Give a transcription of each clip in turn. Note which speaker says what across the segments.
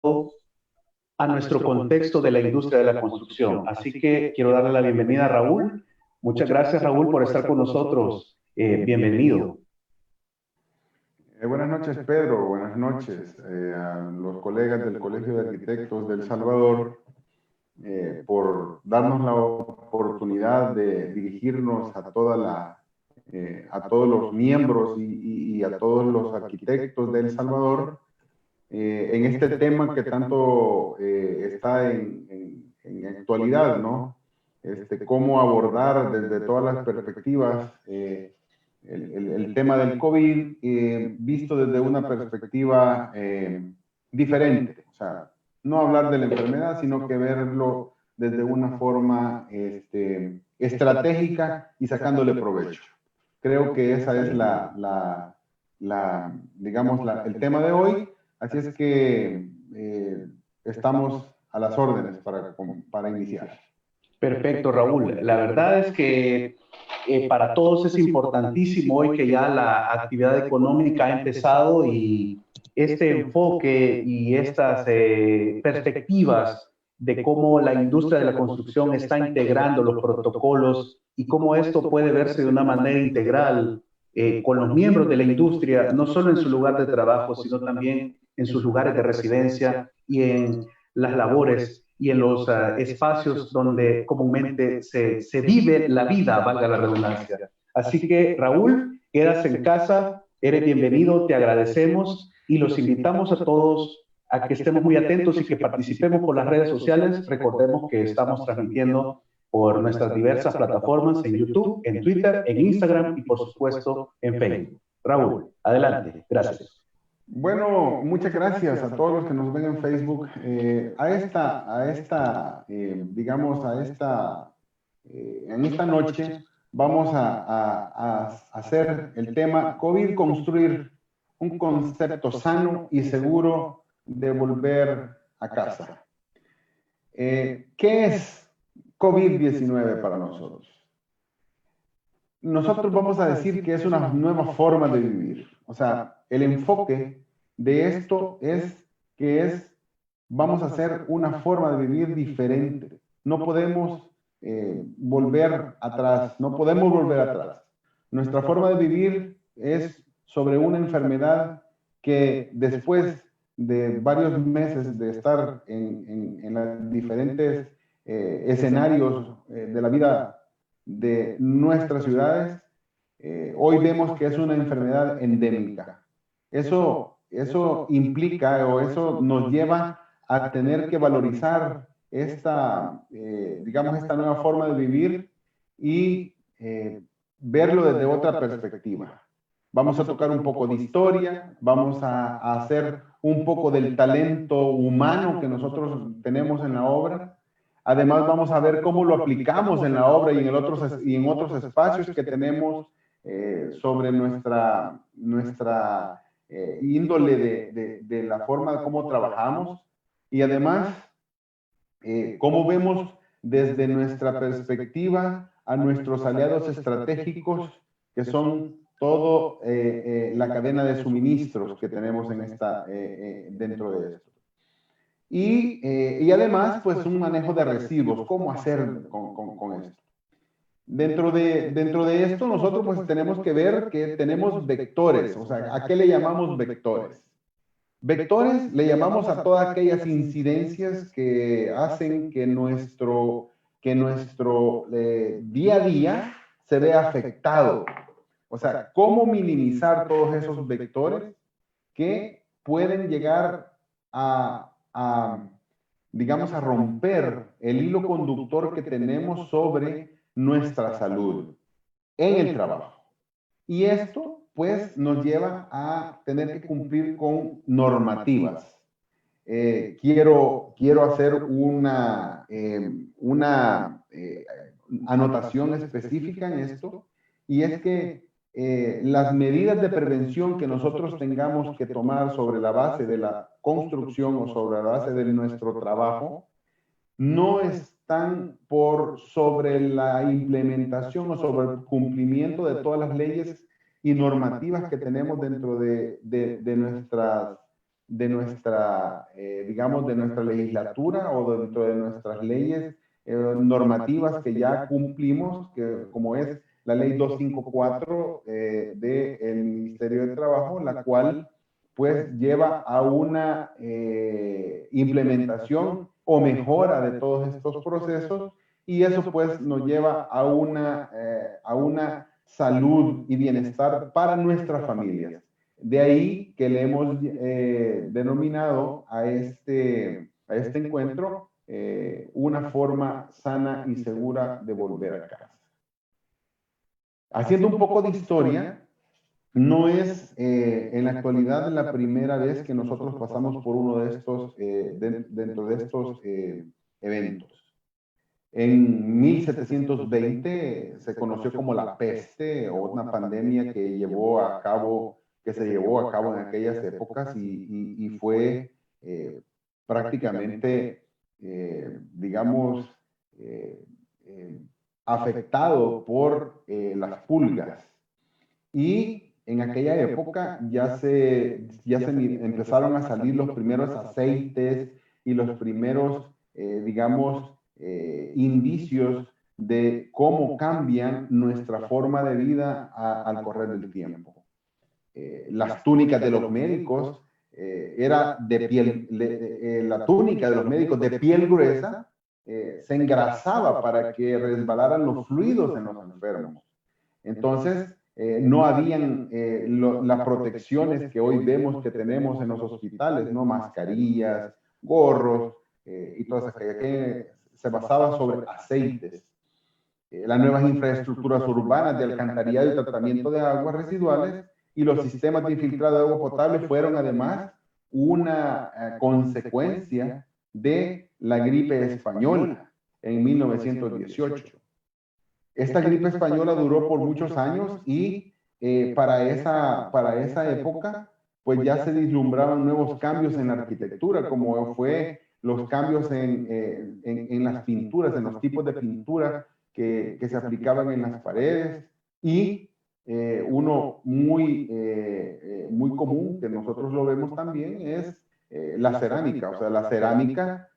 Speaker 1: a nuestro contexto de la industria de la construcción. Así que quiero darle la bienvenida a Raúl. Muchas gracias, Raúl, por estar con nosotros. Bienvenido.
Speaker 2: Buenas noches, Pedro. Buenas noches a los colegas del Colegio de Arquitectos de El Salvador por darnos la oportunidad de dirigirnos a a todos los miembros y a todos los arquitectos de El Salvador en este tema que tanto está en actualidad, ¿no? Cómo abordar desde todas las perspectivas el tema del COVID visto desde una perspectiva diferente. O sea, no hablar de la enfermedad, sino que verlo desde una forma estratégica y sacándole provecho. Creo que esa es el tema de hoy. Así es que estamos a las órdenes para iniciar.
Speaker 1: Perfecto, Raúl. La verdad es que para todos es importantísimo hoy que ya la actividad económica ha empezado y este enfoque y estas perspectivas de cómo la industria de la construcción está integrando los protocolos y cómo esto puede verse de una manera integral con los miembros de la industria, no solo en su lugar de trabajo, sino también en sus lugares de residencia y en las labores y en los espacios donde comúnmente se vive la vida, valga la redundancia. Así que, Raúl, quedas en casa, eres bienvenido, te agradecemos y los invitamos a todos a que estemos muy atentos y que participemos por las redes sociales. Recordemos que estamos transmitiendo por nuestras diversas plataformas en YouTube, en Twitter, en Instagram y por supuesto en Facebook. Raúl, adelante. Gracias.
Speaker 2: Bueno, muchas gracias a todos los que nos ven en Facebook. En esta noche vamos a hacer el tema COVID construir un concepto sano y seguro de volver a casa. ¿Qué es COVID-19 para nosotros? Nosotros vamos a decir que es una nueva forma de vivir. O sea, el enfoque de esto vamos a hacer una forma de vivir diferente. No podemos volver atrás, no podemos volver atrás. Nuestra forma de vivir es sobre una enfermedad que después de varios meses de estar en los diferentes escenarios de la vida de nuestras ciudades, hoy vemos que es una enfermedad endémica. Eso implica o eso nos lleva a tener que valorizar esta nueva forma de vivir y verlo desde otra perspectiva. Vamos a tocar un poco de historia, vamos a hacer un poco del talento humano que nosotros tenemos en la obra. Además, vamos a ver cómo lo aplicamos en la obra y en otros espacios que tenemos sobre nuestra índole de la forma de cómo trabajamos y además cómo vemos desde nuestra perspectiva a nuestros aliados estratégicos que son todo la cadena de suministros que tenemos dentro de esto. Y además, pues un manejo de residuos, cómo hacer con esto. Dentro de esto, nosotros pues tenemos que ver que tenemos vectores, o sea, ¿a qué le llamamos vectores? Vectores le llamamos a todas aquellas incidencias que hacen que nuestro día a día se vea afectado. O sea, ¿cómo minimizar todos esos vectores que pueden llegar digamos, a romper el hilo conductor que tenemos sobre nuestra salud en el trabajo? Y esto, pues, nos lleva a tener que cumplir con normativas. Quiero hacer una anotación específica en esto, y es que las medidas de prevención que nosotros tengamos que tomar sobre la base de la construcción o sobre la base de nuestro trabajo no están por sobre la implementación o sobre el cumplimiento de todas las leyes y normativas que tenemos dentro de digamos, de nuestra legislatura o dentro de nuestras leyes normativas que ya cumplimos, como es la ley 254 del Ministerio de Trabajo, la cual pues lleva a una implementación o mejora de todos estos procesos, y eso pues nos lleva a una salud y bienestar para nuestras familias. De ahí que le hemos denominado a este encuentro una forma sana y segura de volver a casa. Haciendo un poco de historia, no es en la actualidad la primera vez que nosotros pasamos por uno de estos, dentro de estos eventos. En 1720 se conoció como la peste, o una pandemia que se llevó a cabo en aquellas épocas, y fue prácticamente, digamos, eh, eh, afectado por las pulgas. Y en aquella época empezaron a salir los primeros aceites y los primeros, digamos, indicios de cómo cambian nuestra forma de vida al correr del tiempo. Las túnicas de los médicos era de piel, la túnica de los médicos de piel gruesa se engrasaba para que resbalaran los fluidos en los enfermos. Entonces, no habían las protecciones que hoy vemos que tenemos en los hospitales, ¿no? Mascarillas, gorros y todas aquellas, que se basaba sobre aceites. Las nuevas infraestructuras urbanas de alcantarillado y tratamiento de aguas residuales y los sistemas de infiltrado de agua potable fueron además una consecuencia de la gripe española en 1918. Esta gripe española duró por muchos años, y para esa época pues ya se vislumbraban nuevos cambios en la arquitectura, como fue los cambios en las pinturas, en los tipos de pintura que se aplicaban en las paredes, y uno muy común, que nosotros lo vemos también, es la cerámica. O sea, la cerámica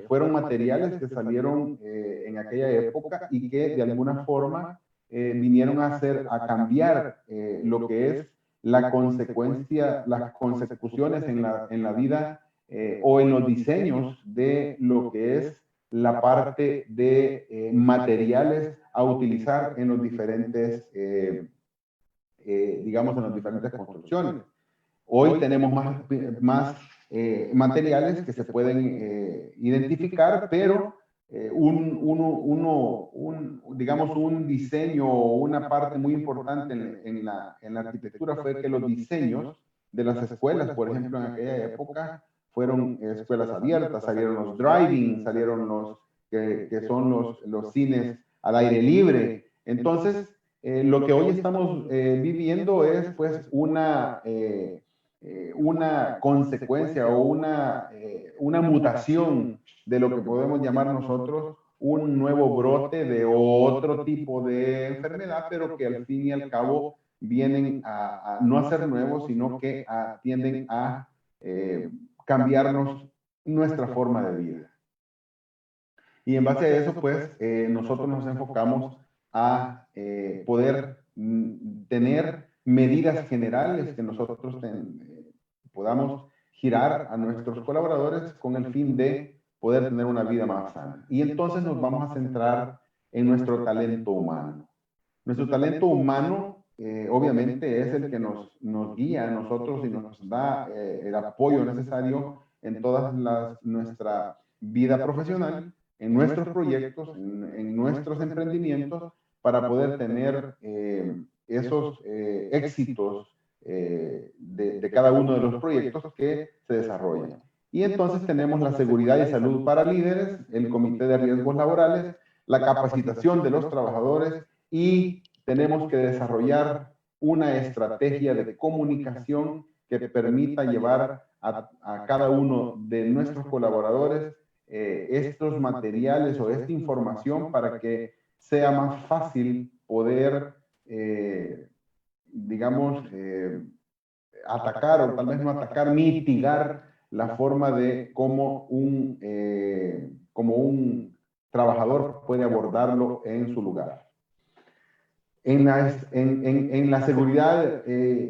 Speaker 2: fueron materiales que salieron en aquella época y que de alguna forma vinieron a cambiar lo que es las consecuciones en la vida o en los diseños de lo que es la parte de materiales a utilizar en los diferentes, digamos, en las diferentes construcciones. Hoy tenemos más materiales que se pueden identificar, pero digamos, un diseño o una parte muy importante en la arquitectura fue que los diseños de las escuelas, por ejemplo, en aquella época, fueron escuelas abiertas. Salieron los drive-in, salieron que son los cines al aire libre. Entonces, lo que hoy estamos viviendo es pues una consecuencia o una mutación de lo que podemos llamar nosotros un nuevo brote de otro tipo de enfermedad, pero que al fin y al cabo vienen a no a ser nuevos, sino que tienden a cambiarnos nuestra forma de vida. Y en base a eso, pues, nosotros nos enfocamos a poder tener medidas generales que nosotros podamos girar a nuestros colaboradores con el fin de poder tener una vida más sana. Y entonces nos vamos a centrar en nuestro talento humano. Nuestro talento humano, obviamente, es el que nos guía a nosotros y nos da el apoyo necesario en toda nuestra vida profesional, en nuestros proyectos, en nuestros emprendimientos, para poder tener esos éxitos de cada uno de los proyectos que se desarrollan. Y entonces tenemos la seguridad y salud para líderes, el comité de riesgos laborales, la capacitación de los trabajadores, y tenemos que desarrollar una estrategia de comunicación que permita llevar a cada uno de nuestros colaboradores estos materiales o esta información para que sea más fácil poder, digamos, atacar, o tal vez no atacar, mitigar la forma de cómo como un trabajador puede abordarlo en su lugar. En la seguridad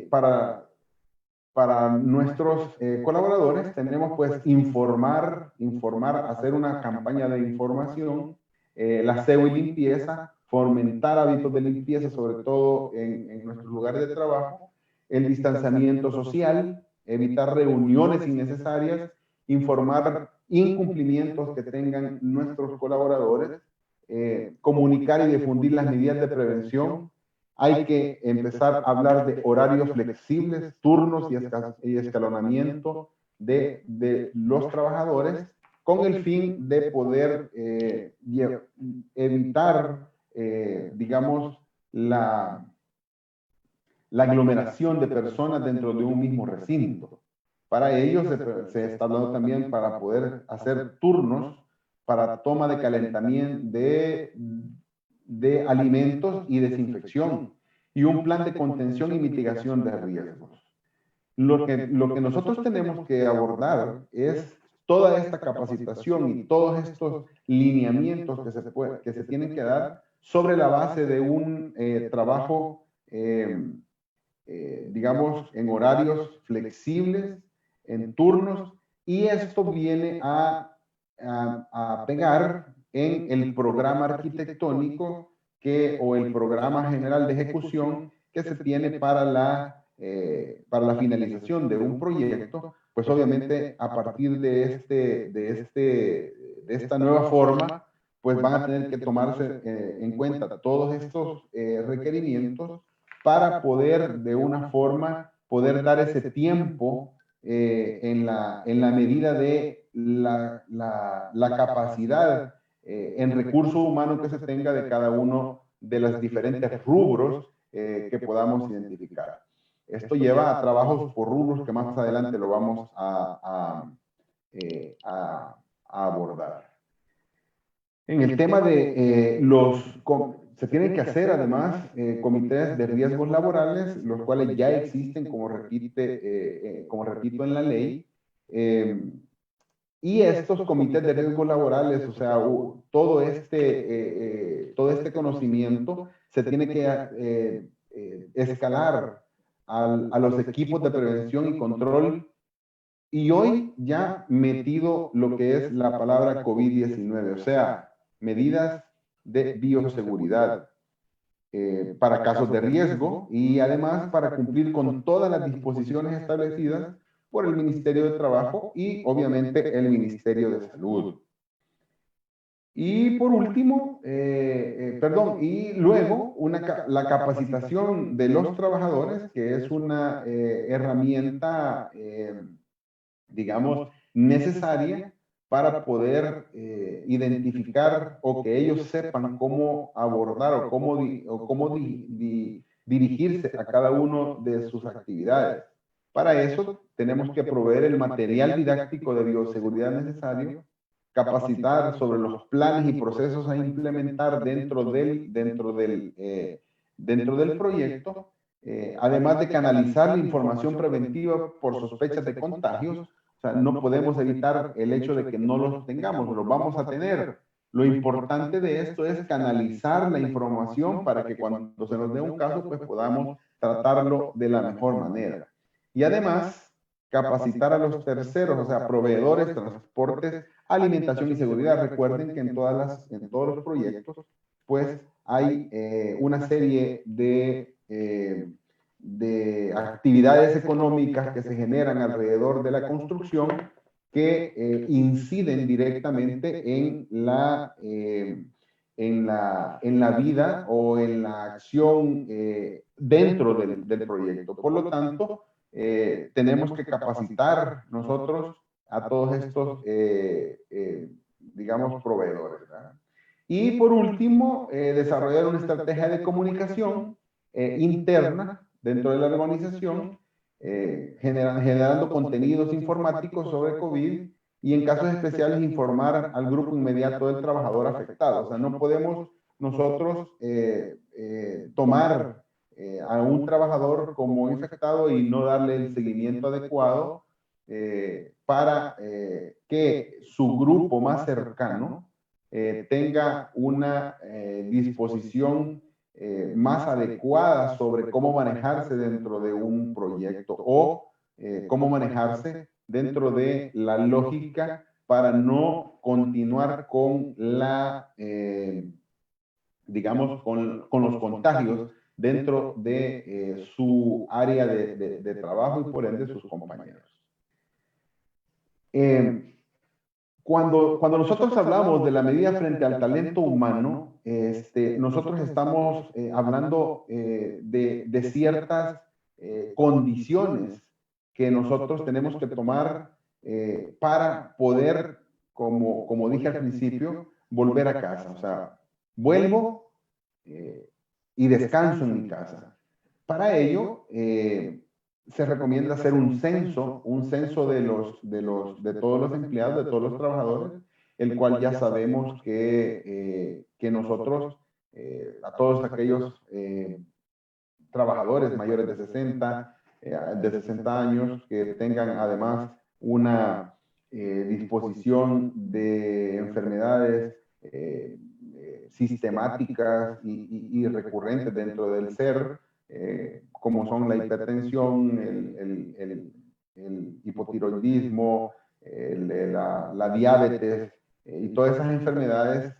Speaker 2: para nuestros colaboradores tenemos pues informar, hacer una campaña de información, la aseo y limpieza, fomentar hábitos de limpieza, sobre todo en nuestros lugares de trabajo, el distanciamiento social, evitar reuniones innecesarias, informar incumplimientos que tengan nuestros colaboradores, comunicar y difundir las medidas de prevención. Hay que empezar a hablar de horarios flexibles, turnos y escalonamiento de los trabajadores con el fin de poder evitar, digamos, la aglomeración de personas dentro de un mismo recinto. Para ello se está hablando también para poder hacer turnos para toma de calentamiento de alimentos y desinfección y un plan de contención y mitigación de riesgos. Lo que nosotros tenemos que abordar es toda esta capacitación y todos estos lineamientos que se tienen que dar sobre la base de un trabajo, digamos, en horarios flexibles, en turnos, y esto viene a pegar en el programa arquitectónico o el programa general de ejecución que se tiene para la finalización de un proyecto. Pues obviamente a partir de esta nueva forma, pues van a tener que tomarse en cuenta todos estos requerimientos para poder de una forma poder dar ese tiempo en la medida de la capacidad en recurso humano que se tenga de cada uno de los diferentes rubros que podamos identificar. Esto lleva a trabajos por rubros que más adelante lo vamos a abordar. En el tema de se tienen que hacer además comités de riesgos laborales, los cuales ya existen, como repito, en la ley. Y estos comités de riesgos laborales, o sea, todo este conocimiento se tiene que escalar a los equipos de prevención y control. Y hoy ya metido lo que es la palabra COVID-19, o sea, medidas de bioseguridad para casos de riesgo y además para cumplir con todas las disposiciones establecidas por el Ministerio de Trabajo y obviamente el Ministerio de Salud. Y por último, y luego la capacitación de los trabajadores, que es una herramienta, digamos, necesaria para poder identificar o que ellos sepan cómo abordar o cómo dirigirse a cada uno de sus actividades. Para eso tenemos que proveer el material didáctico de bioseguridad necesario, capacitar sobre los planes y procesos a implementar dentro del proyecto, además de canalizar la información preventiva por sospechas de contagios. O sea, no podemos evitar el hecho de que no los tengamos, los vamos a tener. Lo importante de esto es canalizar la información para que cuando se nos dé un caso, pues podamos tratarlo de la mejor manera. Y además, capacitar a los terceros, o sea, proveedores, transportes, alimentación y seguridad. Recuerden que en todos los proyectos, pues hay una serie de actividades económicas que se generan alrededor de la construcción que inciden directamente en la vida o en la acción dentro del proyecto. Por lo tanto, tenemos que capacitar nosotros a todos estos, digamos, proveedores, ¿verdad? Y por último, desarrollar una estrategia de comunicación interna dentro de la organización, generando contenidos informáticos sobre COVID y en casos especiales informar al grupo inmediato del trabajador afectado. O sea, no podemos nosotros tomar a un trabajador como infectado y no darle el seguimiento adecuado para que su grupo más cercano tenga una disposición más adecuada sobre cómo manejarse dentro de un proyecto o cómo manejarse dentro de la lógica para no continuar con la, digamos, con los contagios dentro de su área de trabajo y por ende sus compañeros. Cuando nosotros hablamos de la medida frente al talento humano, nosotros estamos hablando de ciertas condiciones que nosotros tenemos que tomar para poder, como dije al principio, volver a casa. O sea, vuelvo y descanso en mi casa. Para ello, se recomienda hacer un censo de todos los empleados, de todos los trabajadores, el cual ya sabemos que nosotros, a todos aquellos trabajadores mayores de 60 años, que tengan además una disposición de enfermedades sistemáticas y recurrentes dentro del ser, como son la hipertensión, el hipotiroidismo, la diabetes y todas esas enfermedades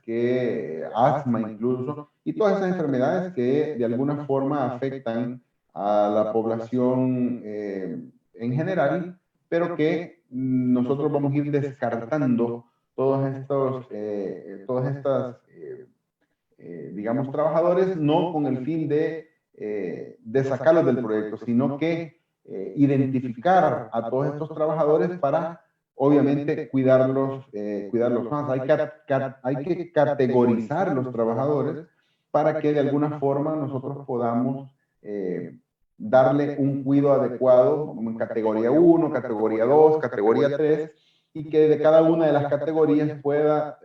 Speaker 2: asma incluso, y todas esas enfermedades que de alguna forma afectan a la población en general, pero que nosotros vamos a ir descartando todas estas digamos, trabajadores, no con el fin de sacarlos del proyecto, sino que identificar a todos estos trabajadores para, obviamente, cuidarlos más. Hay que categorizar los trabajadores para que de alguna forma nosotros podamos darle un cuidado adecuado, en categoría 1, categoría 2, categoría 3, y que de cada una de las categorías pueda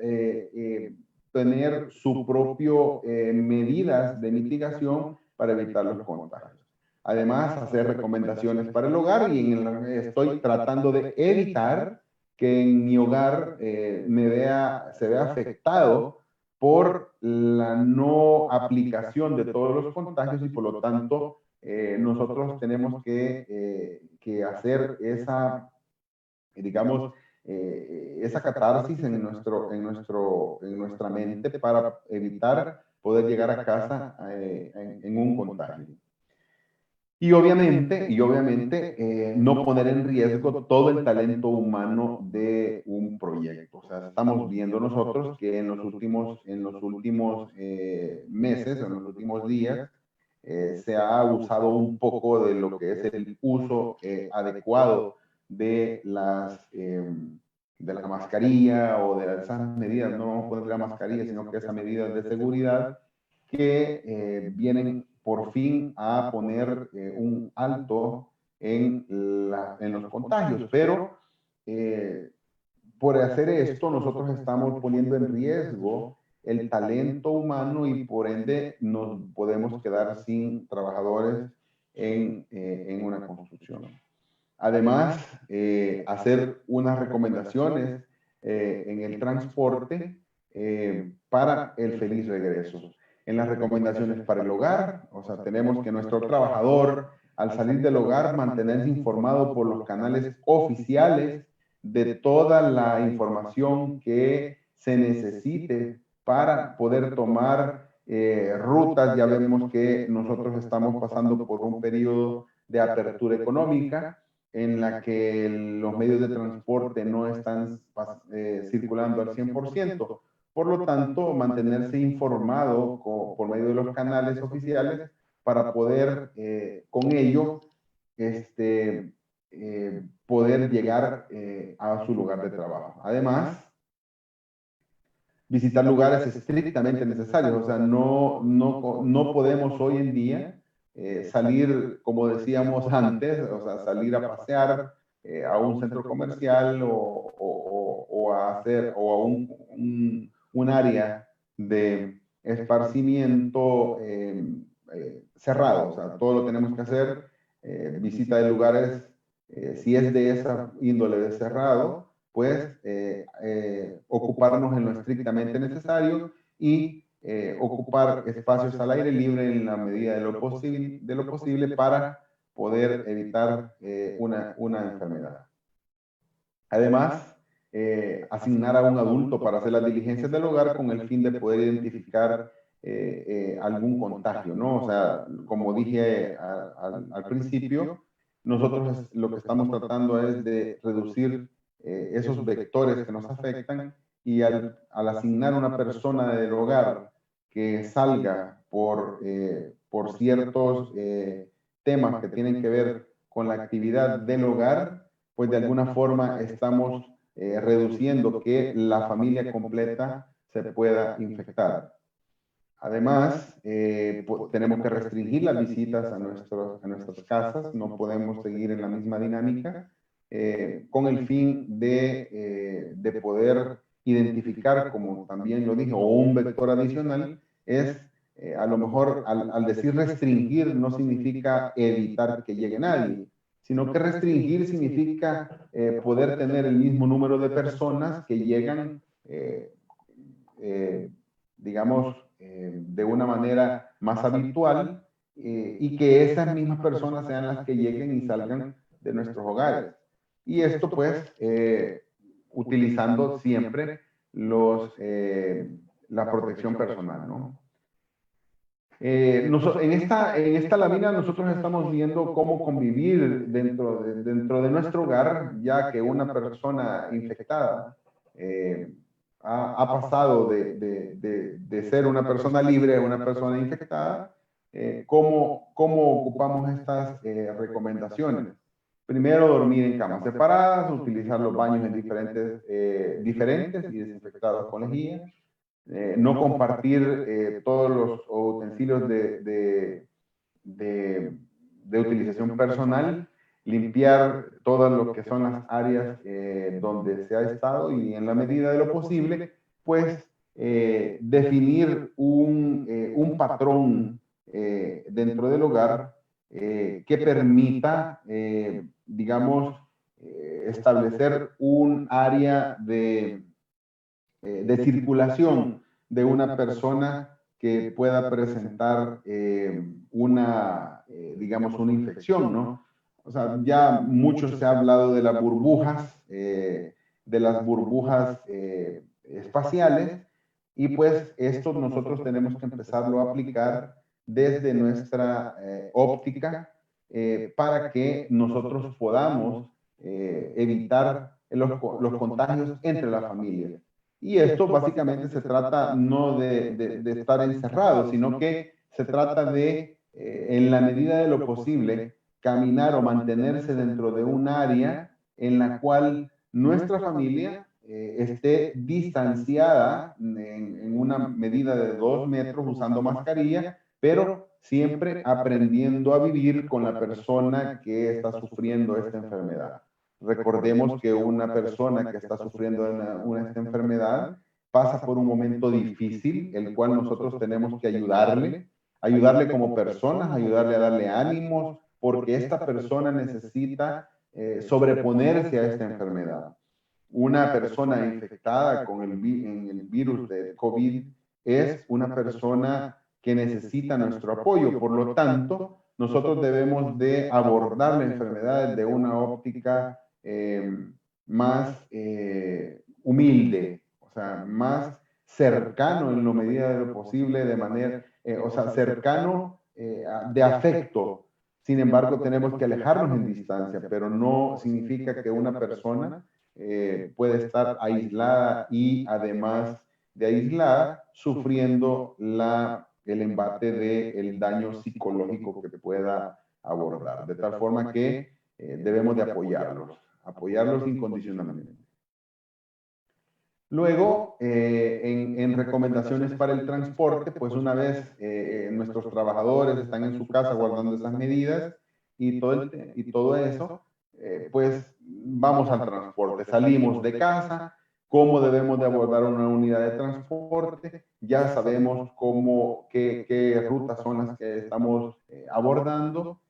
Speaker 2: tener su propio medidas de mitigación para evitar los contagios. Además, hacer recomendaciones para el hogar y estoy tratando de evitar que en mi hogar se vea afectado por la no aplicación de todos los contagios y por lo tanto nosotros tenemos que hacer esa, digamos, esa catarsis en nuestra mente para evitar poder llegar a casa en un contagio. Y obviamente no poner en riesgo todo el talento humano de un proyecto. O sea, estamos viendo nosotros que en los últimos meses, en los últimos días, se ha usado un poco de lo que es el uso adecuado de de la mascarilla o de esas medidas, no vamos a poner la mascarilla, sino que esas medidas de seguridad que vienen por fin a poner un alto en los contagios, pero por hacer esto nosotros estamos poniendo en riesgo el talento humano y por ende nos podemos quedar sin trabajadores en una construcción. Además, hacer unas recomendaciones en el transporte para el feliz regreso. En las recomendaciones para el hogar, o sea, tenemos que nuestro trabajador, al salir del hogar, mantenerse informado por los canales oficiales de toda la información que se necesite para poder tomar rutas. Ya vemos que nosotros estamos pasando por un periodo de apertura económica en la que los medios de transporte no están circulando al 100%. Por lo tanto, mantenerse informado por medio de los canales oficiales para poder con ello poder llegar a su lugar de trabajo. Además, visitar lugares estrictamente necesarios. O sea, no podemos hoy en día salir, como decíamos antes, o sea, salir a pasear a un centro comercial o a un área de esparcimiento cerrado. O sea, todo lo tenemos que hacer, visita de lugares Si es de esa índole de cerrado, pues ocuparnos en lo estrictamente necesario y ocupar espacios al aire libre en la medida de lo posible para poder evitar una enfermedad. Además, asignar a un adulto para hacer las diligencias del hogar con el fin de poder identificar algún contagio, ¿no? O sea, como dije al principio, nosotros lo que estamos tratando es de reducir esos vectores que nos afectan y al asignar una persona del hogar que salga por ciertos temas que tienen que ver con la actividad del hogar, pues de alguna forma estamos reduciendo que la familia completa se pueda infectar. Además, tenemos que restringir las visitas a nuestras casas, no podemos seguir en la misma dinámica con el fin de poder identificar, como también lo dije, o un vector adicional, es a lo mejor al decir restringir no significa evitar que llegue nadie, sino que restringir significa poder tener el mismo número de personas que llegan, digamos, de una manera más habitual y que esas mismas personas sean las que lleguen y salgan de nuestros hogares. Y esto pues utilizando siempre la protección personal, ¿no? En esta lámina nosotros estamos viendo cómo convivir dentro de nuestro hogar, ya que una persona infectada ha pasado de ser una persona libre a una persona infectada. ¿Cómo ocupamos estas recomendaciones? Primero, dormir en camas separadas, utilizar los baños en diferentes y desinfectados con lejía. No compartir todos los utensilios de utilización personal, limpiar todas lo que son las áreas donde se ha estado y en la medida de lo posible, pues definir un patrón dentro del hogar que permita, digamos, establecer un área de circulación de una persona que pueda presentar digamos, una infección, ¿no? O sea, ya mucho se ha hablado de las burbujas espaciales, y pues esto nosotros tenemos que empezarlo a aplicar desde nuestra óptica para que nosotros podamos evitar los contagios entre la familia. Y esto básicamente se trata no de estar encerrado, sino que se trata de, en la medida de lo posible, caminar o mantenerse dentro de un área en la cual nuestra familia esté distanciada en una medida de 2 metros usando mascarilla, pero siempre aprendiendo a vivir con la persona que está sufriendo esta enfermedad. Recordemos que una persona que está sufriendo esta enfermedad pasa por un momento difícil, el cual nosotros tenemos que ayudarle como personas, ayudarle a darle ánimos, porque esta persona necesita sobreponerse a esta enfermedad. Una persona infectada con el virus de COVID es una persona que necesita nuestro apoyo. Por lo tanto, nosotros debemos de abordar la enfermedad de una óptica más humilde, o sea, más cercano en la medida de lo posible, de manera, o sea, cercano de afecto. Sin embargo, tenemos que alejarnos en distancia, pero no significa que una persona puede estar aislada y además de aislada, sufriendo el embate del daño psicológico que pueda abordar. De tal forma que debemos de apoyarlos incondicionalmente. Luego, en recomendaciones para el transporte, pues una vez nuestros trabajadores están en su casa guardando esas medidas y todo eso, pues vamos al transporte. Salimos de casa, cómo debemos de abordar una unidad de transporte, ya sabemos qué rutas son las que estamos abordando.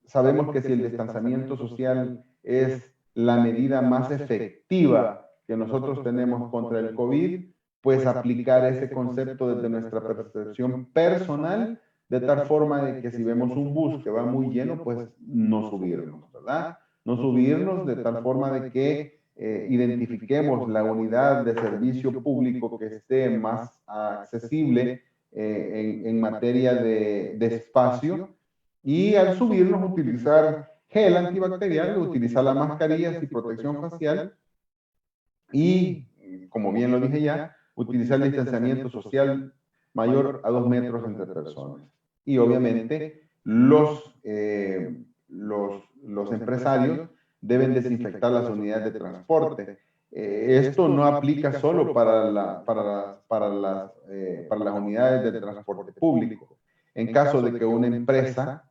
Speaker 2: sabemos que si el distanciamiento social es la medida más efectiva que nosotros tenemos contra el COVID, pues aplicar ese concepto desde nuestra percepción personal, de tal forma de que si vemos un bus que va muy lleno, pues no subirnos, ¿verdad? No subirnos de tal forma de que identifiquemos la unidad de servicio público que esté más accesible en materia de espacio, y al subirnos utilizar gel antibacterial, utilizar las mascarillas y protección facial y, como bien lo dije ya, utilizar el distanciamiento social mayor a 2 metros entre personas. Y obviamente los empresarios deben desinfectar las unidades de transporte. Esto no aplica solo para las unidades de transporte público. En caso de que una empresa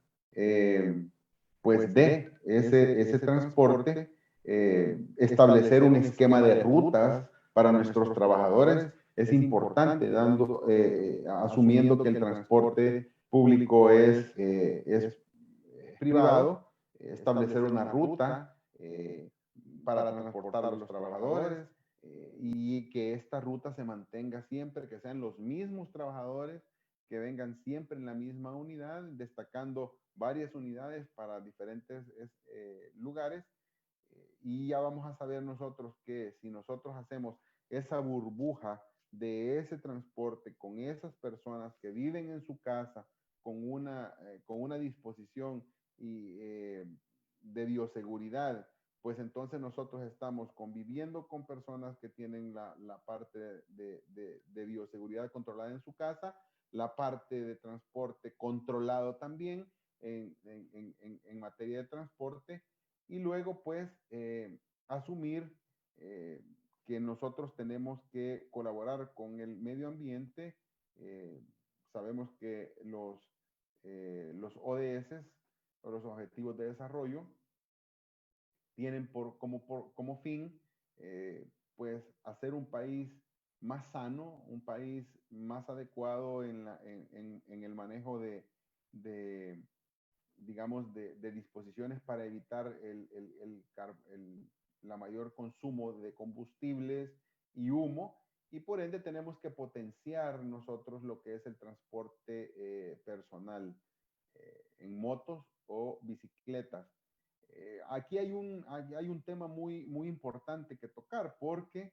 Speaker 2: pues dé ese transporte, establecer un esquema de rutas para nuestros trabajadores es importante, asumiendo que el transporte público es privado, establecer una ruta para transportar a los trabajadores, y que esta ruta se mantenga siempre, que sean los mismos trabajadores que vengan siempre en la misma unidad, destacando varias unidades para diferentes lugares. Y ya vamos a saber nosotros que si nosotros hacemos esa burbuja de ese transporte con esas personas que viven en su casa con una disposición de bioseguridad, pues entonces nosotros estamos conviviendo con personas que tienen la parte de bioseguridad controlada en su casa, la parte de transporte controlado también en materia de transporte, y luego pues asumir que nosotros tenemos que colaborar con el medio ambiente. Sabemos que los ODS, o los Objetivos de Desarrollo, tienen como fin pues hacer un país más sano, un país más adecuado en el manejo digamos, de disposiciones para evitar la mayor consumo de combustibles y humo, y por ende tenemos que potenciar nosotros lo que es el transporte personal en motos o bicicletas. Aquí hay un tema muy importante que tocar, porque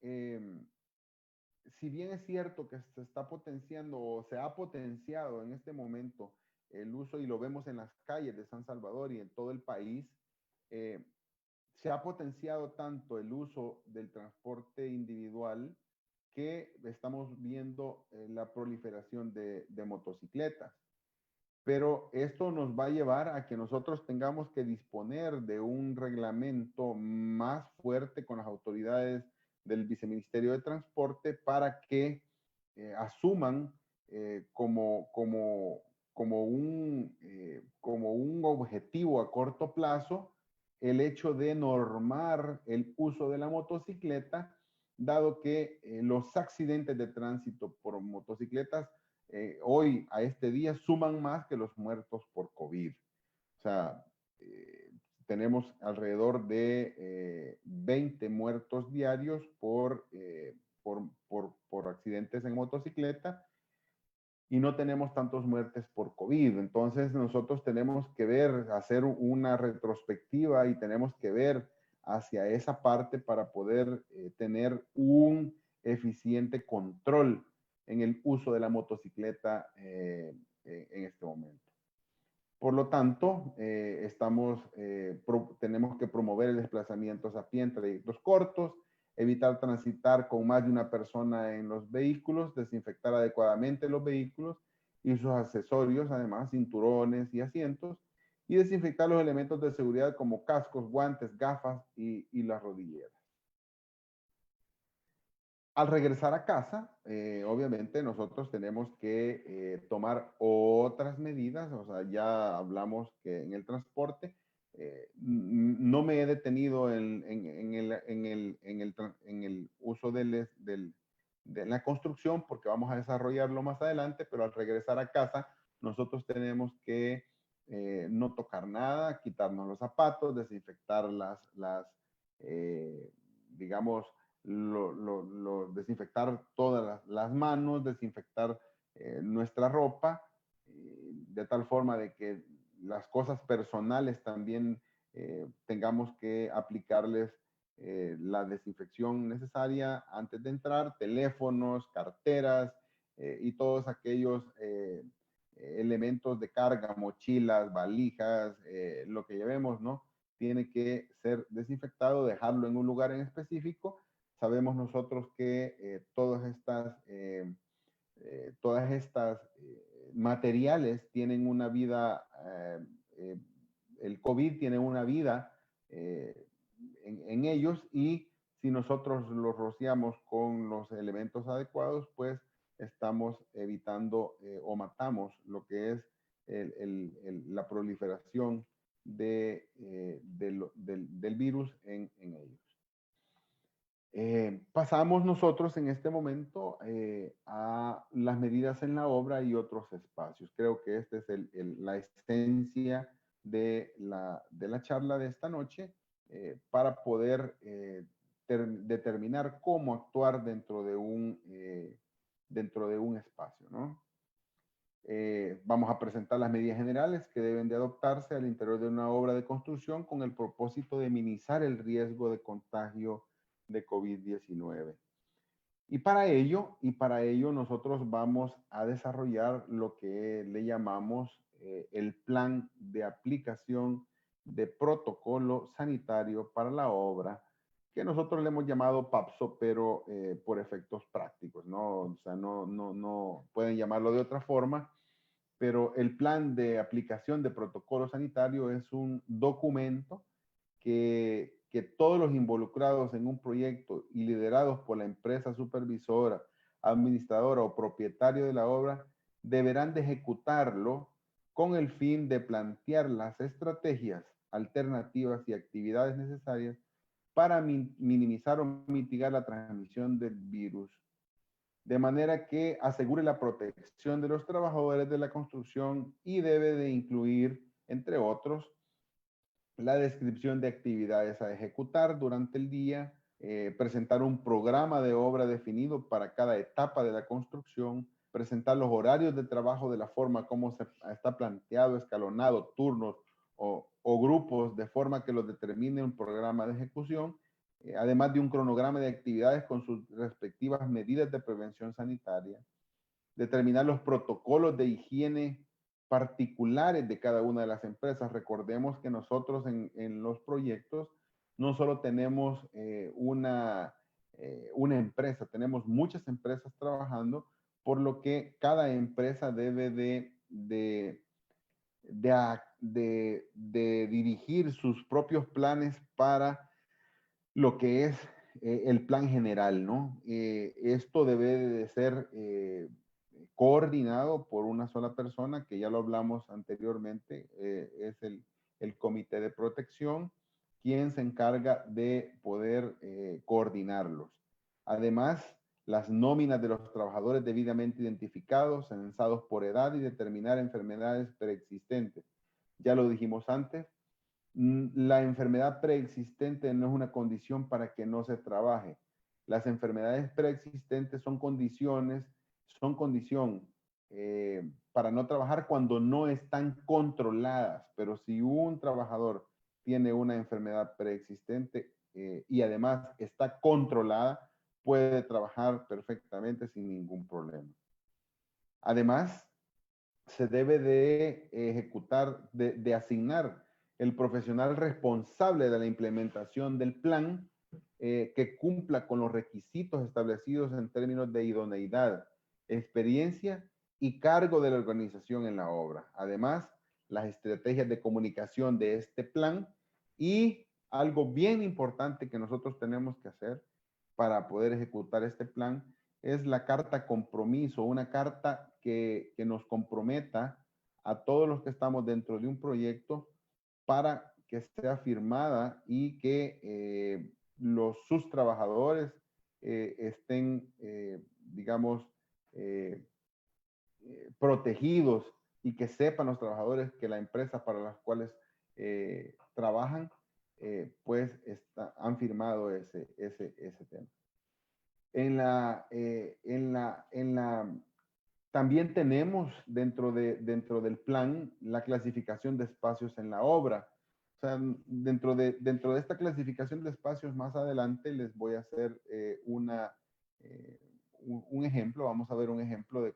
Speaker 2: si bien es cierto que se está potenciando o se ha potenciado en este momento el uso, y lo vemos en las calles de San Salvador y en todo el país, se ha potenciado tanto el uso del transporte individual que estamos viendo la proliferación de motocicletas. Pero esto nos va a llevar a que nosotros tengamos que disponer de un reglamento más fuerte con las autoridades del Viceministerio de Transporte para que asuman como un objetivo a corto plazo el hecho de normar el uso de la motocicleta, dado que los accidentes de tránsito por motocicletas hoy a este día suman más que los muertos por COVID. O sea, tenemos alrededor de 20 muertos diarios por accidentes en motocicleta, y no tenemos tantos muertes por COVID. Entonces nosotros tenemos que hacer una retrospectiva, y tenemos que ver hacia esa parte para poder tener un eficiente control en el uso de la motocicleta en este momento. Por lo tanto, tenemos que promover el desplazamiento a pie en trayectos cortos, evitar transitar con más de una persona en los vehículos, desinfectar adecuadamente los vehículos y sus accesorios, además cinturones y asientos, y desinfectar los elementos de seguridad como cascos, guantes, gafas y las rodilleras. Al regresar a casa, obviamente nosotros tenemos que tomar otras medidas. O sea, ya hablamos que en el transporte, no me he detenido en el uso de la construcción, porque vamos a desarrollarlo más adelante, pero al regresar a casa nosotros tenemos que no tocar nada, quitarnos los zapatos, desinfectar digamos, desinfectar todas las manos, desinfectar nuestra ropa, de tal forma de que las cosas personales también tengamos que aplicarles la desinfección necesaria antes de entrar, teléfonos, carteras y todos aquellos elementos de carga, mochilas, valijas, lo que llevemos, ¿no? Tiene que ser desinfectado, dejarlo en un lugar en específico. Sabemos nosotros que todas estas materiales tienen una vida, el COVID tiene una vida en ellos, y si nosotros los rociamos con los elementos adecuados, pues estamos evitando o matamos lo que es la proliferación del virus en ellos. Pasamos nosotros en este momento a las medidas en la obra y otros espacios. Creo que esta es la esencia de la charla de esta noche, para poder determinar cómo actuar dentro de un espacio, ¿no? Vamos a presentar las medidas generales que deben de adoptarse al interior de una obra de construcción con el propósito de minimizar el riesgo de contagio de COVID-19. Y para ello nosotros vamos a desarrollar lo que le llamamos el plan de aplicación de protocolo sanitario para la obra, que nosotros le hemos llamado PAPSO, pero por efectos prácticos, ¿no? O sea, no pueden llamarlo de otra forma, pero el plan de aplicación de protocolo sanitario es un documento que todos los involucrados en un proyecto y liderados por la empresa supervisora, administradora o propietario de la obra deberán de ejecutarlo con el fin de plantear las estrategias, alternativas y actividades necesarias para minimizar o mitigar la transmisión del virus, de manera que asegure la protección de los trabajadores de la construcción, y debe de incluir, entre otros, la descripción de actividades a ejecutar durante el día, presentar un programa de obra definido para cada etapa de la construcción, presentar los horarios de trabajo de la forma como se está planteado, escalonado, turnos o grupos, de forma que los determine un programa de ejecución, además de un cronograma de actividades con sus respectivas medidas de prevención sanitaria, determinar los protocolos de higiene particulares de cada una de las empresas. Recordemos que nosotros en los proyectos no solo tenemos una empresa, tenemos muchas empresas trabajando, por lo que cada empresa debe de dirigir sus propios planes para lo que es el plan general, ¿no? Esto debe de ser coordinado por una sola persona, que ya lo hablamos anteriormente, es el comité de protección, quien se encarga de poder coordinarlos. Además, las nóminas de los trabajadores debidamente identificados, censados por edad, y determinar enfermedades preexistentes. Ya lo dijimos antes, la enfermedad preexistente no es una condición para que no se trabaje. Las enfermedades preexistentes son condición para no trabajar cuando no están controladas. Pero si un trabajador tiene una enfermedad preexistente y además está controlada, puede trabajar perfectamente sin ningún problema. Además, se debe de ejecutar, de asignar el profesional responsable de la implementación del plan, que cumpla con los requisitos establecidos en términos de idoneidad, experiencia y cargo de la organización en la obra. Además, las estrategias de comunicación de este plan, y algo bien importante que nosotros tenemos que hacer para poder ejecutar este plan es la carta compromiso, una carta que nos comprometa a todos los que estamos dentro de un proyecto para que sea firmada y que sus trabajadores estén, digamos, protegidos y que sepan los trabajadores que la empresa para las cuales trabajan, pues han firmado ese tema. También tenemos dentro del plan la clasificación de espacios en la obra. O sea, dentro de esta clasificación de espacios, más adelante les voy a hacer un ejemplo. Vamos a ver un ejemplo de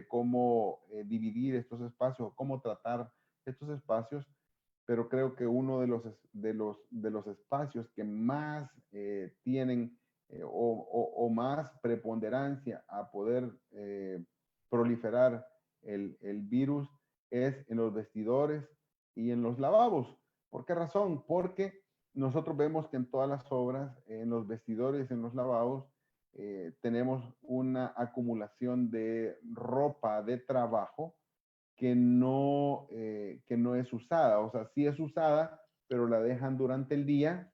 Speaker 2: cómo dividir estos espacios, cómo tratar estos espacios. Pero creo que uno de los espacios que más tienen o más preponderancia a poder proliferar el virus es en los vestidores y en los lavabos. ¿Por qué razón? Porque nosotros vemos que en todas las obras, en los vestidores, en los lavabos, tenemos una acumulación de ropa de trabajo que no es usada. O sea, sí es usada, pero la dejan durante el día,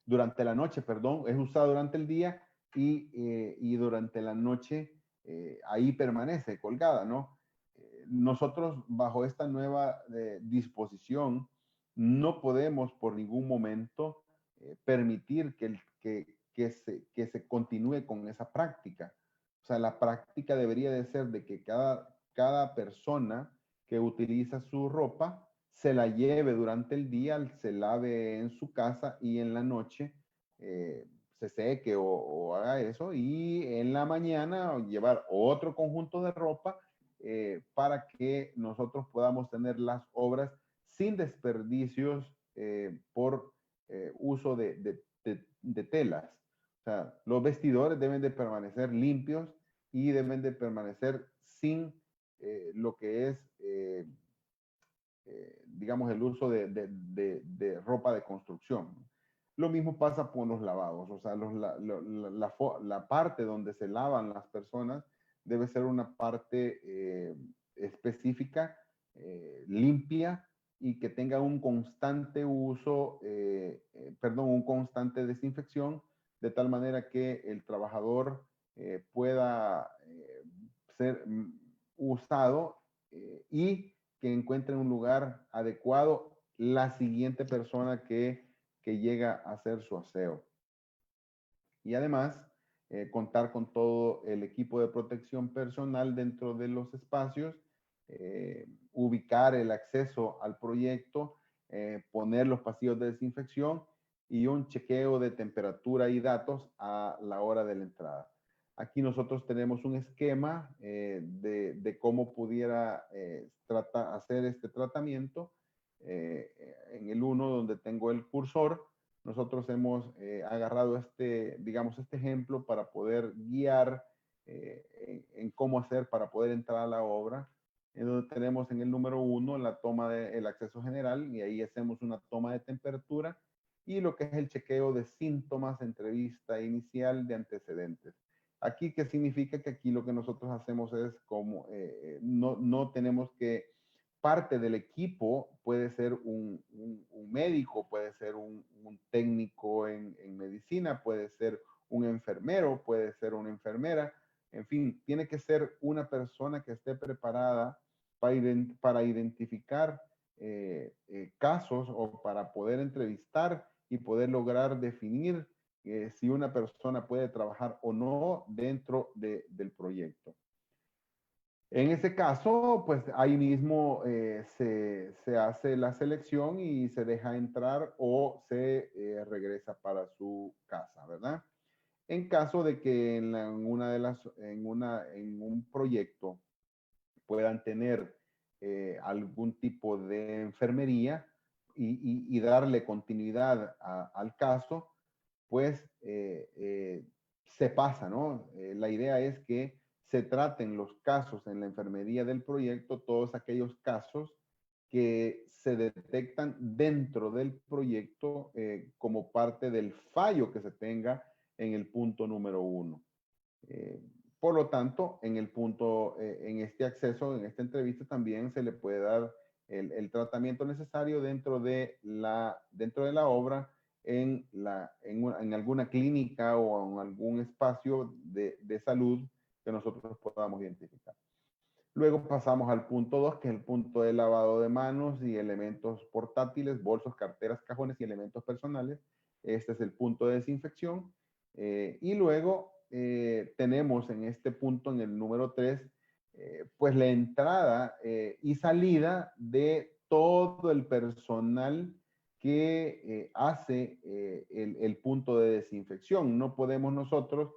Speaker 2: durante la noche, perdón, es usada durante el día y durante la noche ahí permanece colgada, ¿no? Nosotros bajo esta nueva disposición no podemos por ningún momento permitir que se continúe con esa práctica. O sea, la práctica debería de ser de que cada persona que utiliza su ropa se la lleve durante el día, se lave en su casa y en la noche se seque o haga eso, y en la mañana llevar otro conjunto de ropa para que nosotros podamos tener las obras sin desperdicios por uso de telas. O sea, los vestidores deben de permanecer limpios y deben de permanecer sin lo que es, digamos, el uso de ropa de construcción. Lo mismo pasa con los lavados. O sea, la parte donde se lavan las personas debe ser una parte específica, limpia, y que tenga un constante uso, un constante desinfección, de tal manera que el trabajador pueda ser usado y que encuentre un lugar adecuado la siguiente persona que llega a hacer su aseo. Y además, contar con todo el equipo de protección personal dentro de los espacios, ubicar el acceso al proyecto, poner los pasillos de desinfección y un chequeo de temperatura y datos a la hora de la entrada. Aquí nosotros tenemos un esquema de cómo pudiera hacer este tratamiento. En el 1, donde tengo el cursor, nosotros hemos agarrado digamos, este ejemplo para poder guiar en cómo hacer para poder entrar a la obra, en donde tenemos en el número 1 la toma del acceso general, y ahí hacemos una toma de temperatura y lo que es el chequeo de síntomas, entrevista inicial de antecedentes. Aquí, ¿qué significa? Que aquí lo que nosotros hacemos es como, no tenemos que, parte del equipo puede ser un médico, puede ser un técnico en medicina, puede ser un enfermero, puede ser una enfermera, en fin, tiene que ser una persona que esté preparada para identificar casos, o para poder entrevistar y poder lograr definir si una persona puede trabajar o no dentro del proyecto. En ese caso, pues ahí mismo se hace la selección y se deja entrar o se regresa para su casa, ¿verdad? En caso de que en un proyecto puedan tener algún tipo de enfermería y darle continuidad al caso, pues se pasa, ¿no? La idea es que se traten los casos en la enfermería del proyecto, todos aquellos casos que se detectan dentro del proyecto como parte del fallo que se tenga en el punto número 1. Por lo tanto, en este acceso, en esta entrevista, también se le puede dar el tratamiento necesario dentro de la obra, en alguna clínica o en algún espacio de salud que nosotros podamos identificar. Luego pasamos al punto 2, que es el punto de lavado de manos y elementos portátiles, bolsos, carteras, cajones y elementos personales. Este es el punto de desinfección. Y luego tenemos en este punto, en el número 3, pues la entrada y salida de todo el personal que hace el punto de desinfección. No podemos nosotros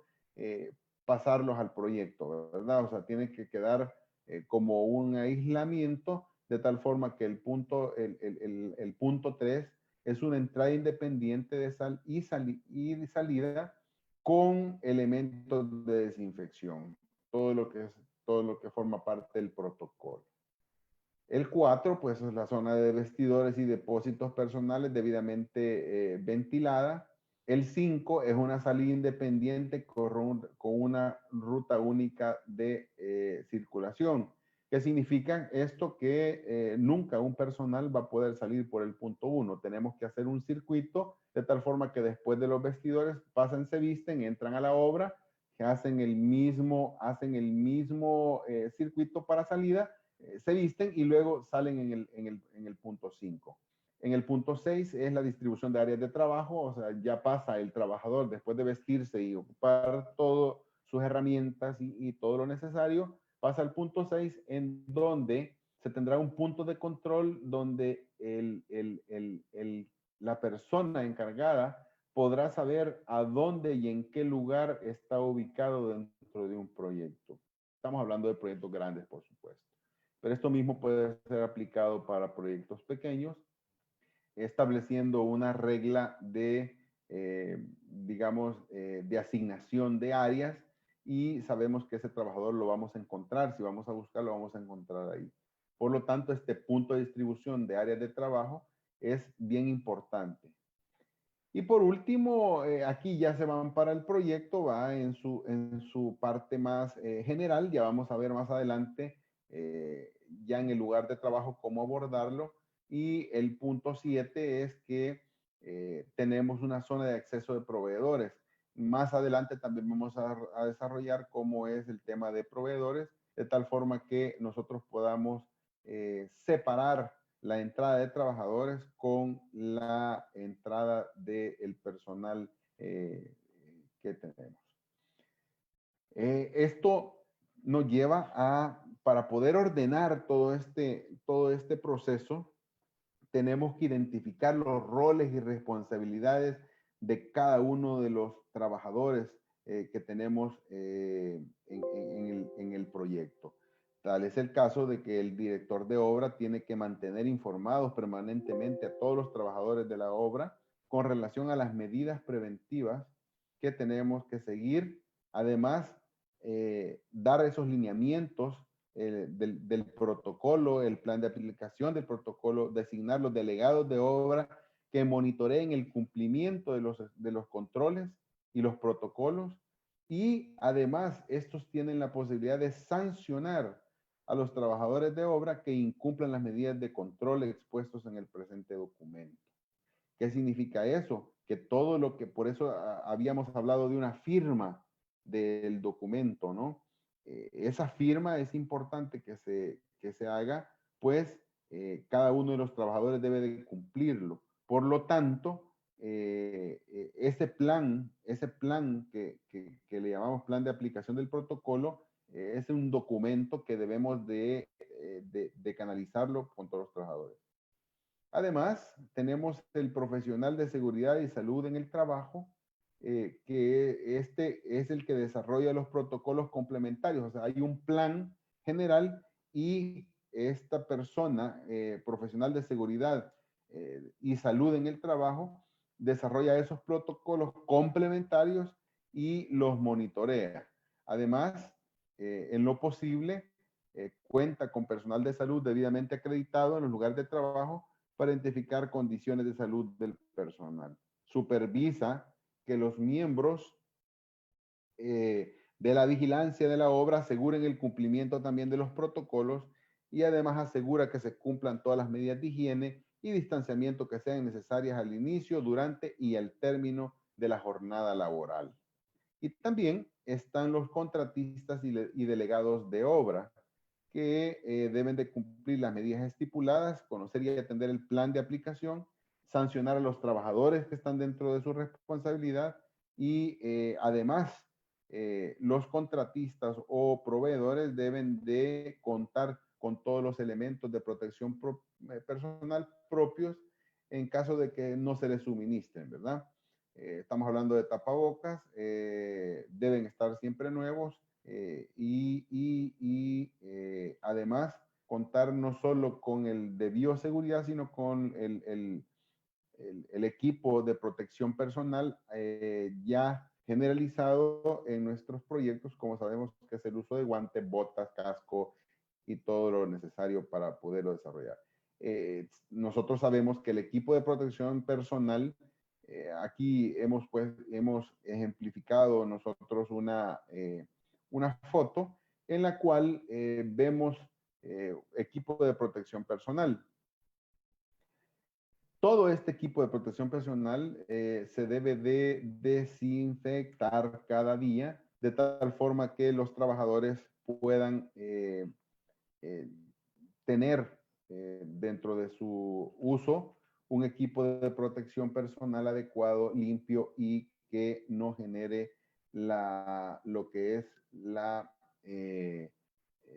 Speaker 2: pasarlos al proyecto, ¿verdad? O sea, tiene que quedar como un aislamiento, de tal forma que el punto 3 es una entrada independiente de y salida con elementos de desinfección, todo lo que forma parte del protocolo. El 4, pues es la zona de vestidores y depósitos personales debidamente ventilada. El 5 es una salida independiente con una ruta única de circulación. ¿Qué significa esto? Que nunca un personal va a poder salir por el punto 1. Tenemos que hacer un circuito de tal forma que después de los vestidores pasan, se visten, entran a la obra, que hacen el mismo circuito para salida, se visten y luego salen en el punto 5. En el punto 6 es la distribución de áreas de trabajo, o sea, ya pasa el trabajador después de vestirse y ocupar todas sus herramientas y todo lo necesario, pasa al punto 6 en donde se tendrá un punto de control donde la persona encargada podrá saber a dónde y en qué lugar está ubicado dentro de un proyecto. Estamos hablando de proyectos grandes, por supuesto. Pero esto mismo puede ser aplicado para proyectos pequeños, estableciendo una regla de, de asignación de áreas, y sabemos que ese trabajador lo vamos a encontrar. Si vamos a buscar, lo vamos a encontrar ahí. Por lo tanto, este punto de distribución de áreas de trabajo es bien importante. Y por último, aquí ya se van para el proyecto, va en su parte más general. Ya vamos a ver más adelante, ya en el lugar de trabajo, cómo abordarlo. Y el punto 7 es que tenemos una zona de acceso de proveedores. Más adelante también vamos a desarrollar cómo es el tema de proveedores, de tal forma que nosotros podamos separar la entrada de trabajadores con la entrada del personal que tenemos. Esto nos lleva a, para poder ordenar todo este proceso, tenemos que identificar los roles y responsabilidades de cada uno de los trabajadores que tenemos en el proyecto. Tal es el caso de que el director de obra tiene que mantener informados permanentemente a todos los trabajadores de la obra con relación a las medidas preventivas que tenemos que seguir. Además, dar esos lineamientos del protocolo, el plan de aplicación del protocolo, designar los delegados de obra que monitoreen el cumplimiento de los controles y los protocolos, y además estos tienen la posibilidad de sancionar a los trabajadores de obra que incumplan las medidas de control expuestos en el presente documento. ¿Qué significa eso? Que todo lo que, por eso habíamos hablado de una firma del documento, ¿no? Esa firma es importante que se haga, pues cada uno de los trabajadores debe de cumplirlo. Por lo tanto, ese plan que le llamamos plan de aplicación del protocolo, es un documento que debemos de canalizarlo con todos los trabajadores. Además, tenemos el profesional de seguridad y salud en el trabajo, que este es el que desarrolla los protocolos complementarios. O sea, hay un plan general y esta persona, profesional de seguridad y salud en el trabajo, desarrolla esos protocolos complementarios y los monitorea. Además, en lo posible, cuenta con personal de salud debidamente acreditado en los lugares de trabajo para identificar condiciones de salud del personal. Supervisa que los miembros de la vigilancia de la obra aseguren el cumplimiento también de los protocolos, y además asegura que se cumplan todas las medidas de higiene y distanciamiento que sean necesarias al inicio, durante y al término de la jornada laboral. Y también están los contratistas y delegados de obra, que deben de cumplir las medidas estipuladas, conocer y atender el plan de aplicación, sancionar a los trabajadores que están dentro de su responsabilidad y además los contratistas o proveedores deben de contar con todos los elementos de protección personal propios en caso de que no se les suministren, ¿verdad? Estamos hablando de tapabocas, deben estar siempre nuevos, además contar no solo con el de bioseguridad, sino con el equipo de protección personal ya generalizado en nuestros proyectos, como sabemos que es el uso de guantes, botas, casco y todo lo necesario para poderlo desarrollar. Nosotros sabemos que el equipo de protección personal, aquí hemos ejemplificado nosotros una foto en la cual vemos equipo de protección personal. Todo este equipo de protección personal se debe de desinfectar cada día de tal forma que los trabajadores puedan tener dentro de su uso un equipo de protección personal adecuado, limpio y que no genere lo que es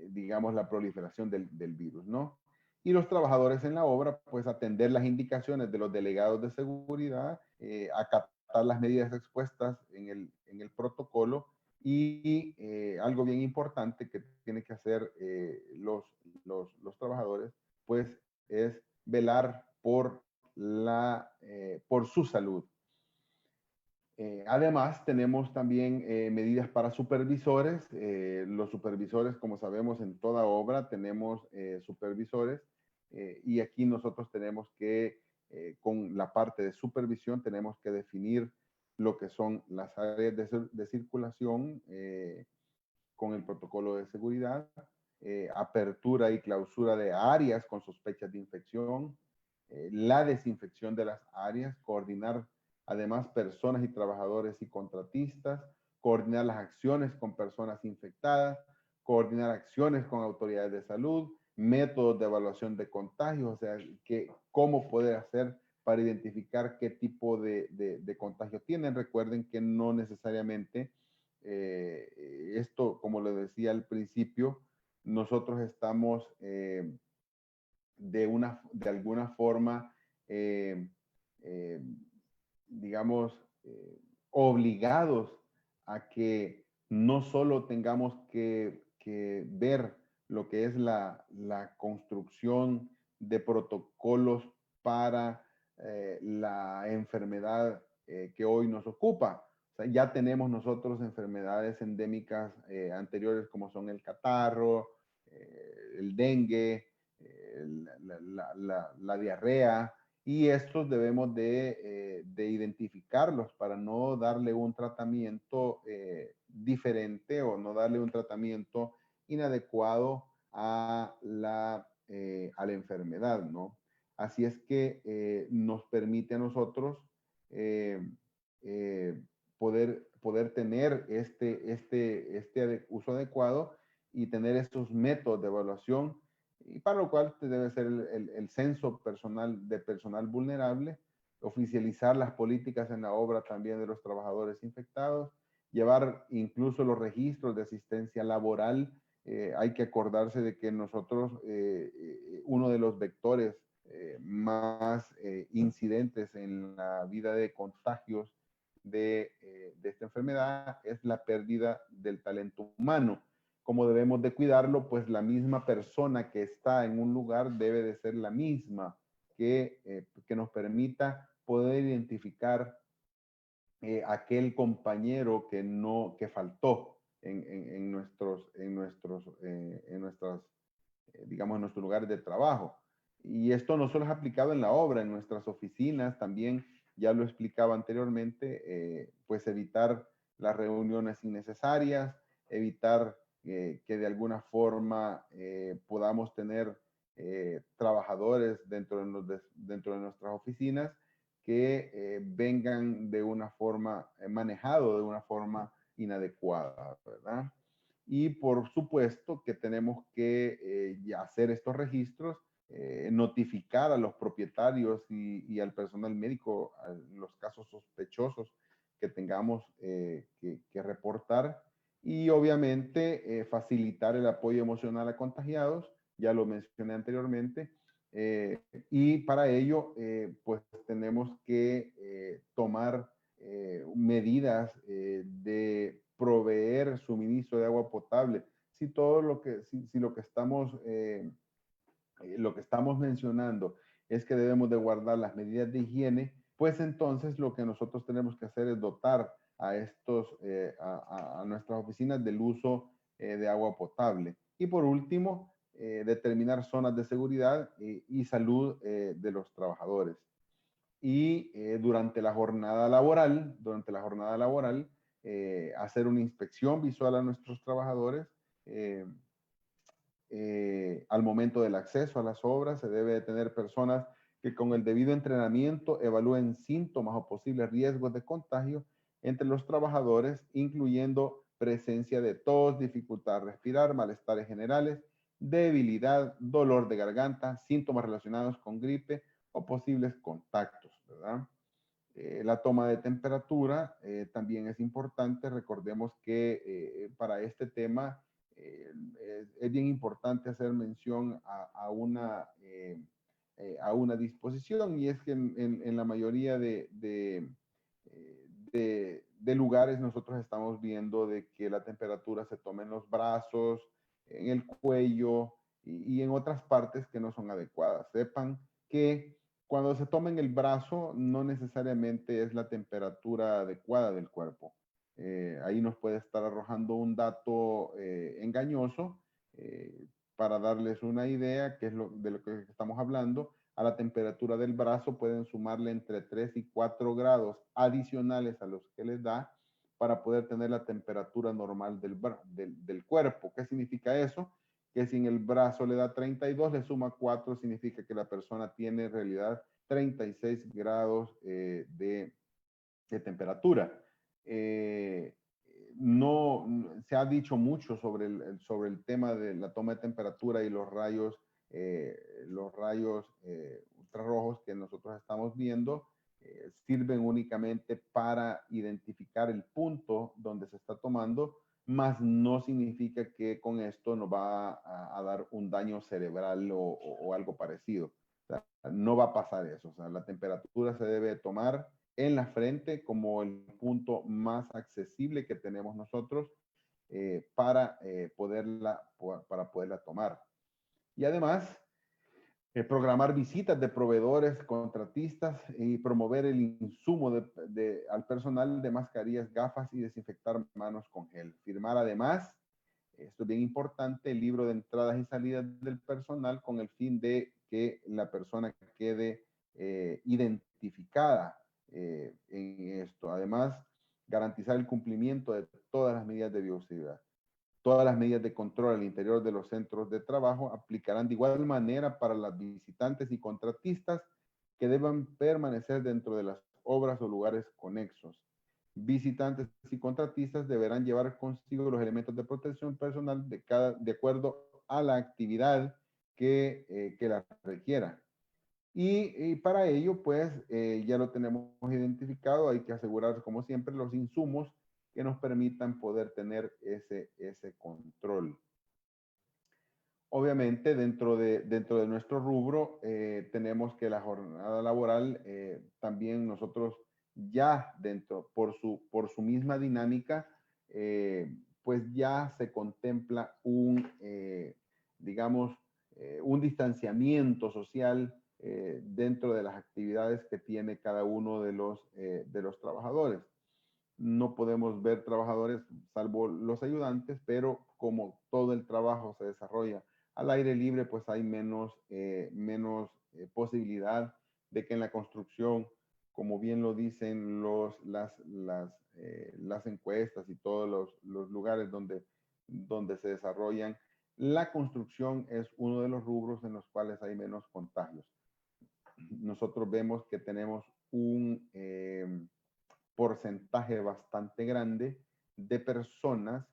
Speaker 2: digamos, la proliferación del virus, ¿no? Y los trabajadores en la obra, pues atender las indicaciones de los delegados de seguridad, acatar las medidas expuestas en el protocolo y algo bien importante que tienen que hacer los trabajadores, pues es velar por su salud. Además, tenemos también medidas para supervisores. Los supervisores, como sabemos, en toda obra tenemos supervisores y aquí nosotros tenemos que, con la parte de supervisión, tenemos que definir lo que son las áreas de circulación con el protocolo de seguridad, apertura y clausura de áreas con sospechas de infección, la desinfección de las áreas, coordinar además personas y trabajadores y contratistas, coordinar las acciones con personas infectadas, coordinar acciones con autoridades de salud, métodos de evaluación de contagios, o sea, cómo poder hacer para identificar qué tipo de contagio tienen. Recuerden que no necesariamente esto, como les decía al principio, nosotros estamos de alguna forma, eh, digamos, obligados a que no solo tengamos que ver lo que es la construcción de protocolos para la enfermedad que hoy nos ocupa. O sea, ya tenemos nosotros enfermedades endémicas anteriores como son el catarro, el dengue, la diarrea, y estos debemos de identificarlos para no darle un tratamiento diferente o no darle un tratamiento inadecuado a la enfermedad, ¿no? Así es que nos permite a nosotros eh, eh, poder tener este uso adecuado y tener estos métodos de evaluación, y para lo cual debe ser el censo personal de personal vulnerable, oficializar las políticas en la obra también de los trabajadores infectados, llevar incluso los registros de asistencia laboral. Hay que acordarse de que nosotros, uno de los vectores más incidentes en la vida de contagios de esta enfermedad es la pérdida del talento humano. Como debemos de cuidarlo, pues la misma persona que está en un lugar debe de ser la misma que nos permita poder identificar aquel compañero que faltó en nuestras, digamos, en nuestros lugares de trabajo. Y esto no solo es aplicado en la obra, en nuestras oficinas también, ya lo explicaba anteriormente, pues evitar las reuniones innecesarias, evitar que de alguna forma podamos tener trabajadores dentro de nuestras oficinas que vengan de una forma, manejado de una forma inadecuada, ¿verdad? Y por supuesto que tenemos que ya hacer estos registros, notificar a los propietarios y al personal médico a los casos sospechosos que tengamos que reportar, y obviamente facilitar el apoyo emocional a contagiados, ya lo mencioné anteriormente, y para ello pues tenemos que tomar medidas de proveer suministro de agua potable. Si todo lo que, si lo que estamos mencionando es que debemos de guardar las medidas de higiene, pues entonces lo que nosotros tenemos que hacer es dotar a a nuestras oficinas del uso de agua potable. Y por último, determinar zonas de seguridad y salud de los trabajadores. Y durante la jornada laboral, hacer una inspección visual a nuestros trabajadores. Al momento del acceso a las obras, se debe de tener personas que con el debido entrenamiento evalúen síntomas o posibles riesgos de contagio entre los trabajadores, incluyendo presencia de tos, dificultad a respirar, malestares generales, debilidad, dolor de garganta, síntomas relacionados con gripe o posibles contactos, ¿verdad? La toma de temperatura también es importante. Recordemos que para este tema es bien importante hacer mención a una disposición, y es que en la mayoría de lugares nosotros estamos viendo de que la temperatura se toma en los brazos, en el cuello y en otras partes que no son adecuadas. Sepan que cuando se toma en el brazo no necesariamente es la temperatura adecuada del cuerpo. Ahí nos puede estar arrojando un dato engañoso. Para darles una idea de lo que estamos hablando, a la temperatura del brazo pueden sumarle entre 3 y 4 grados adicionales a los que les da para poder tener la temperatura normal del cuerpo. ¿Qué significa eso? Que si en el brazo le da 32, le suma 4, significa que la persona tiene en realidad 36 grados de temperatura. No se ha dicho mucho sobre el tema de la toma de temperatura y los rayos ultrarrojos que nosotros estamos viendo. Sirven únicamente para identificar el punto donde se está tomando, más no significa que con esto nos va a dar un daño cerebral o algo parecido. O sea, no va a pasar eso. O sea, la temperatura se debe tomar en la frente como el punto más accesible que tenemos nosotros para poderla tomar. Y además, programar visitas de proveedores, contratistas y promover el insumo al personal de mascarillas, gafas y desinfectar manos con gel. Firmar además, esto es bien importante, el libro de entradas y salidas del personal con el fin de que la persona quede identificada en esto. Además, garantizar el cumplimiento de todas las medidas de bioseguridad. Todas las medidas de control al interior de los centros de trabajo aplicarán de igual manera para las visitantes y contratistas que deban permanecer dentro de las obras o lugares conexos. Visitantes y contratistas deberán llevar consigo los elementos de protección personal de acuerdo a la actividad que la requiera. Y para ello, pues, ya lo tenemos identificado. Hay que asegurar, como siempre, los insumos que nos permitan poder tener ese control. Obviamente, dentro de nuestro rubro, tenemos que la jornada laboral, también nosotros ya por su misma dinámica, pues ya se contempla digamos, un distanciamiento social dentro de las actividades que tiene cada uno de los trabajadores. No podemos ver trabajadores, salvo los ayudantes, pero como todo el trabajo se desarrolla al aire libre, pues hay menos posibilidad de que en la construcción, como bien lo dicen las encuestas y todos los lugares donde se desarrollan, la construcción es uno de los rubros en los cuales hay menos contagios. Nosotros vemos que tenemos un porcentaje bastante grande de personas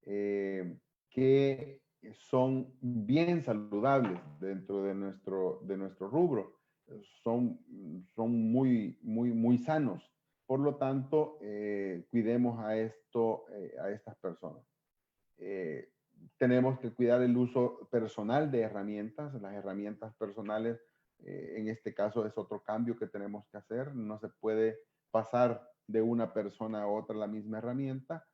Speaker 2: que son bien saludables dentro de nuestro rubro. Son muy sanos. Por lo tanto, cuidemos a estas personas. Tenemos que cuidar el uso personal de herramientas. Las herramientas personales, en este caso, es otro cambio que tenemos que hacer. No se puede pasar de una persona a otra la misma herramienta.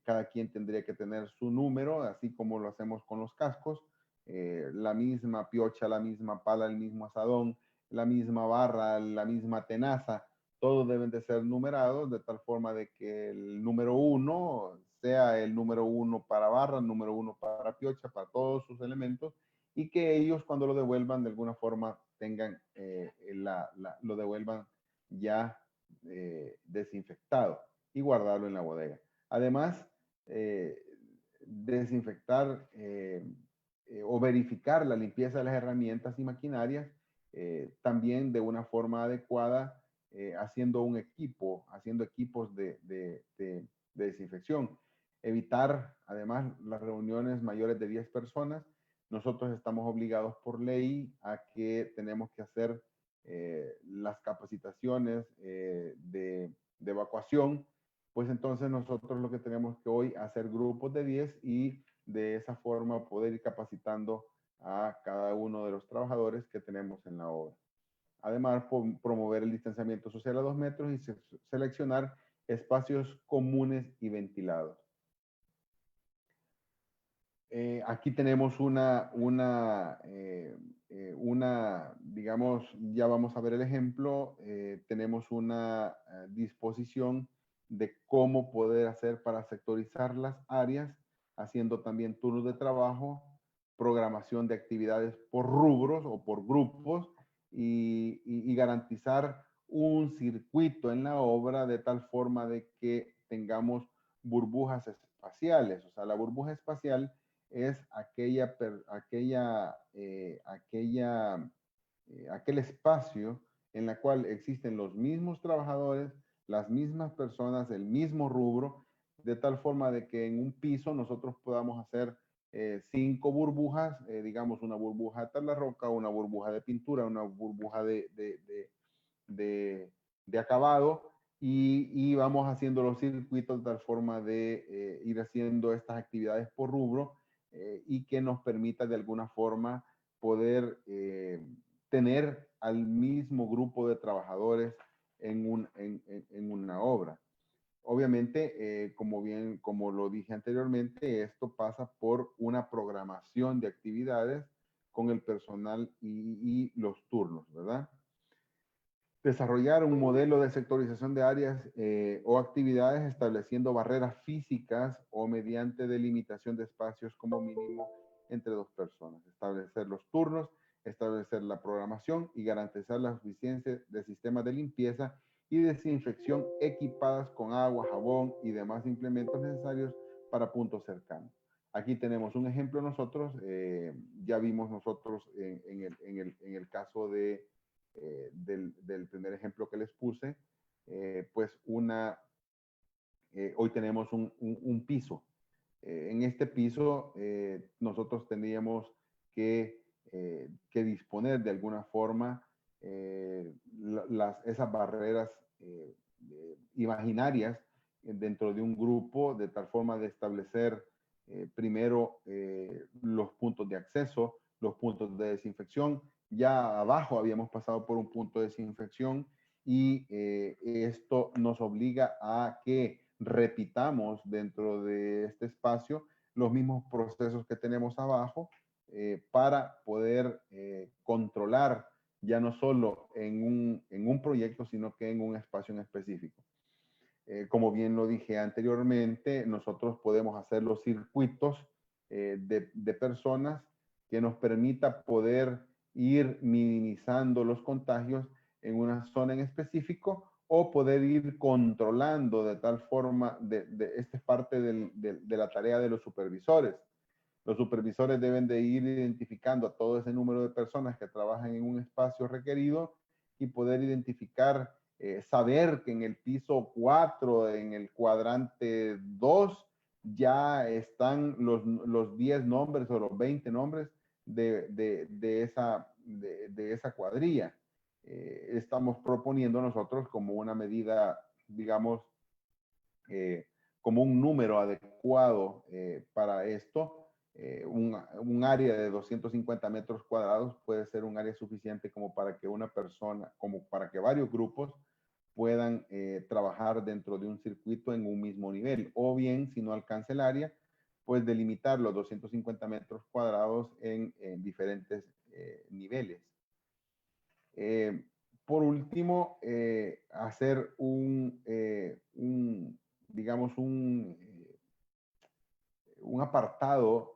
Speaker 2: Cada quien tendría que tener su número, así como lo hacemos con los cascos. La misma piocha, la misma pala, el mismo asadón, la misma barra, la misma tenaza, todos deben de ser numerados de tal forma de que el número 1 sea el número 1 para barra, el número 1 para piocha, para todos sus elementos, y que ellos cuando lo devuelvan de alguna forma tengan, lo devuelvan ya desinfectado y guardarlo en la bodega. Además, desinfectar o verificar la limpieza de las herramientas y maquinarias también de una forma adecuada, haciendo equipos de desinfección. Evitar, además, las reuniones mayores de 10 personas. Nosotros estamos obligados por ley a que tenemos que hacer las capacitaciones de evacuación, pues entonces nosotros lo que tenemos que hoy hacer grupos de 10 y de esa forma poder ir capacitando a cada uno de los trabajadores que tenemos en la obra. Además, promover el distanciamiento social a 2 metros y seleccionar espacios comunes y ventilados. Aquí tenemos digamos, ya vamos a ver el ejemplo, tenemos una disposición de cómo poder hacer para sectorizar las áreas, haciendo también turnos de trabajo, programación de actividades por rubros o por grupos y garantizar un circuito en la obra de tal forma de que tengamos burbujas espaciales. O sea, la burbuja espacial es aquel espacio en la cual existen los mismos trabajadores, las mismas personas, el mismo rubro, de tal forma de que en un piso nosotros podamos hacer 5 burbujas, digamos una burbuja de tabla roca, una burbuja de pintura, una burbuja de acabado, y vamos haciendo los circuitos de tal forma de ir haciendo estas actividades por rubro y que nos permita de alguna forma poder tener al mismo grupo de trabajadores en una obra. Obviamente, como lo dije anteriormente, esto pasa por una programación de actividades con el personal y los turnos, ¿verdad? Desarrollar un modelo de sectorización de áreas o actividades estableciendo barreras físicas o mediante delimitación de espacios como mínimo entre 2 personas. Establecer los turnos, establecer la programación y garantizar la eficiencia de sistemas de limpieza y desinfección equipadas con agua, jabón y demás implementos necesarios para puntos cercanos. Aquí tenemos un ejemplo nosotros, ya vimos nosotros en el caso del primer ejemplo que les puse, pues hoy tenemos un piso. En este piso nosotros tendríamos que disponer de alguna forma esas barreras imaginarias dentro de un grupo, de tal forma de establecer primero los puntos de acceso, los puntos de desinfección. Ya abajo habíamos pasado por un punto de desinfección y esto nos obliga a que repitamos dentro de este espacio los mismos procesos que tenemos abajo para poder controlar ya no solo en un proyecto, sino que en un espacio en específico. Como bien lo dije anteriormente, nosotros podemos hacer los circuitos de personas que nos permita poder ir minimizando los contagios en una zona en específico o poder ir controlando de tal forma, esta es parte de la tarea de los supervisores. Los supervisores deben de ir identificando a todo ese número de personas que trabajan en un espacio requerido y poder identificar saber que en el piso 4, en el cuadrante 2, ya están los 10 nombres o los 20 nombres de esa cuadrilla. Estamos proponiendo nosotros como una medida, digamos, como un número adecuado para esto. Un área de 250 metros cuadrados puede ser un área suficiente como para que una persona, como para que varios grupos puedan trabajar dentro de un circuito en un mismo nivel, o bien, si no alcanza el área, pues delimitar los 250 metros cuadrados en diferentes niveles. Por último, hacer digamos, un apartado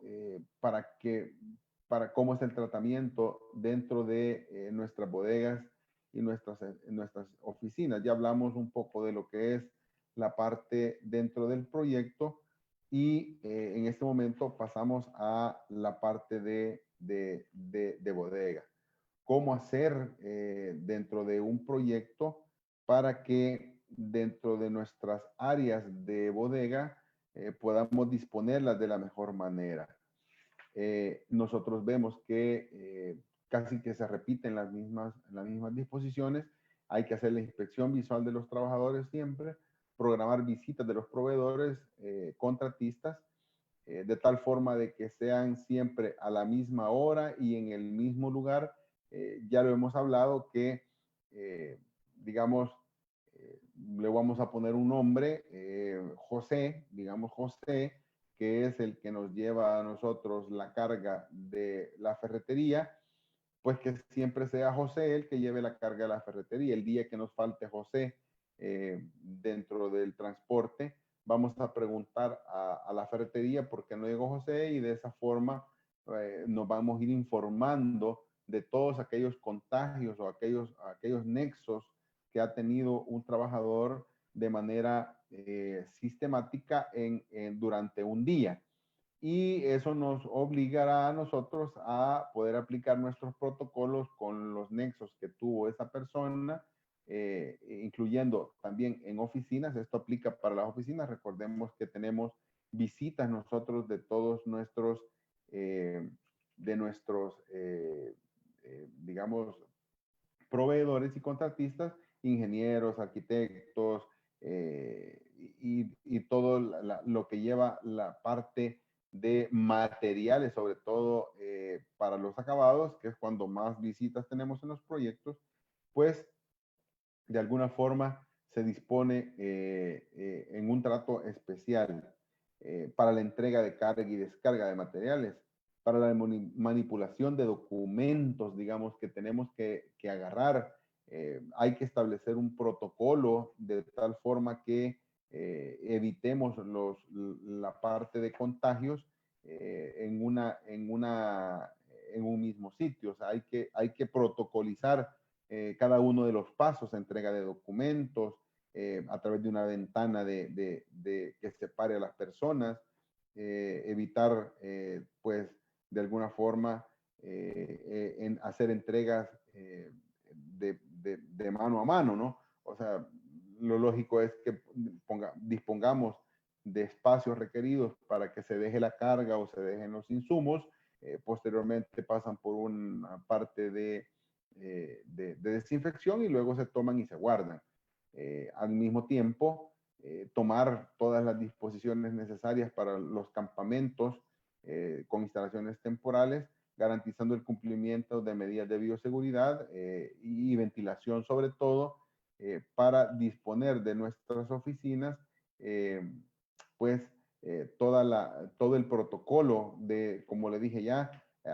Speaker 2: para cómo es el tratamiento dentro de nuestras bodegas y nuestras oficinas. Ya hablamos un poco de lo que es la parte dentro del proyecto y en este momento pasamos a la parte de bodega. Cómo hacer dentro de un proyecto para que dentro de nuestras áreas de bodega podamos disponerlas de la mejor manera. Nosotros vemos que casi que se repiten las mismas disposiciones. Hay que hacer la inspección visual de los trabajadores siempre, programar visitas de los proveedores, contratistas, de tal forma de que sean siempre a la misma hora y en el mismo lugar. Ya lo hemos hablado que, digamos, le vamos a poner un nombre, José, digamos José, que es el que nos lleva a nosotros la carga de la ferretería, pues que siempre sea José el que lleve la carga de la ferretería. El día que nos falte José dentro del transporte, vamos a preguntar a la ferretería por qué no llegó José y de esa forma nos vamos a ir informando de todos aquellos contagios o aquellos nexos que ha tenido un trabajador de manera sistemática durante un día. Y eso nos obligará a nosotros a poder aplicar nuestros protocolos con los nexos que tuvo esa persona, incluyendo también en oficinas. Esto aplica para las oficinas. Recordemos que tenemos visitas nosotros de todos nuestros, digamos, proveedores y contratistas, ingenieros, arquitectos, y todo lo que lleva la parte de materiales, sobre todo para los acabados, que es cuando más visitas tenemos en los proyectos, pues de alguna forma se dispone en un trato especial para la entrega de carga y descarga de materiales, para la manipulación de documentos, digamos, que tenemos que agarrar. Hay que establecer un protocolo de tal forma que evitemos la parte de contagios en un mismo sitio. O sea, hay que protocolizar cada uno de los pasos, entrega de documentos, a través de una ventana que separe a las personas, evitar, pues, de alguna forma, hacer entregas de mano a mano, ¿no? O sea, lo lógico es que dispongamos de espacios requeridos para que se deje la carga o se dejen los insumos. Posteriormente pasan por una parte de desinfección y luego se toman y se guardan. Al mismo tiempo, tomar todas las disposiciones necesarias para los campamentos con instalaciones temporales, garantizando el cumplimiento de medidas de bioseguridad y ventilación sobre todo, para disponer de nuestras oficinas, pues todo el protocolo como le dije ya,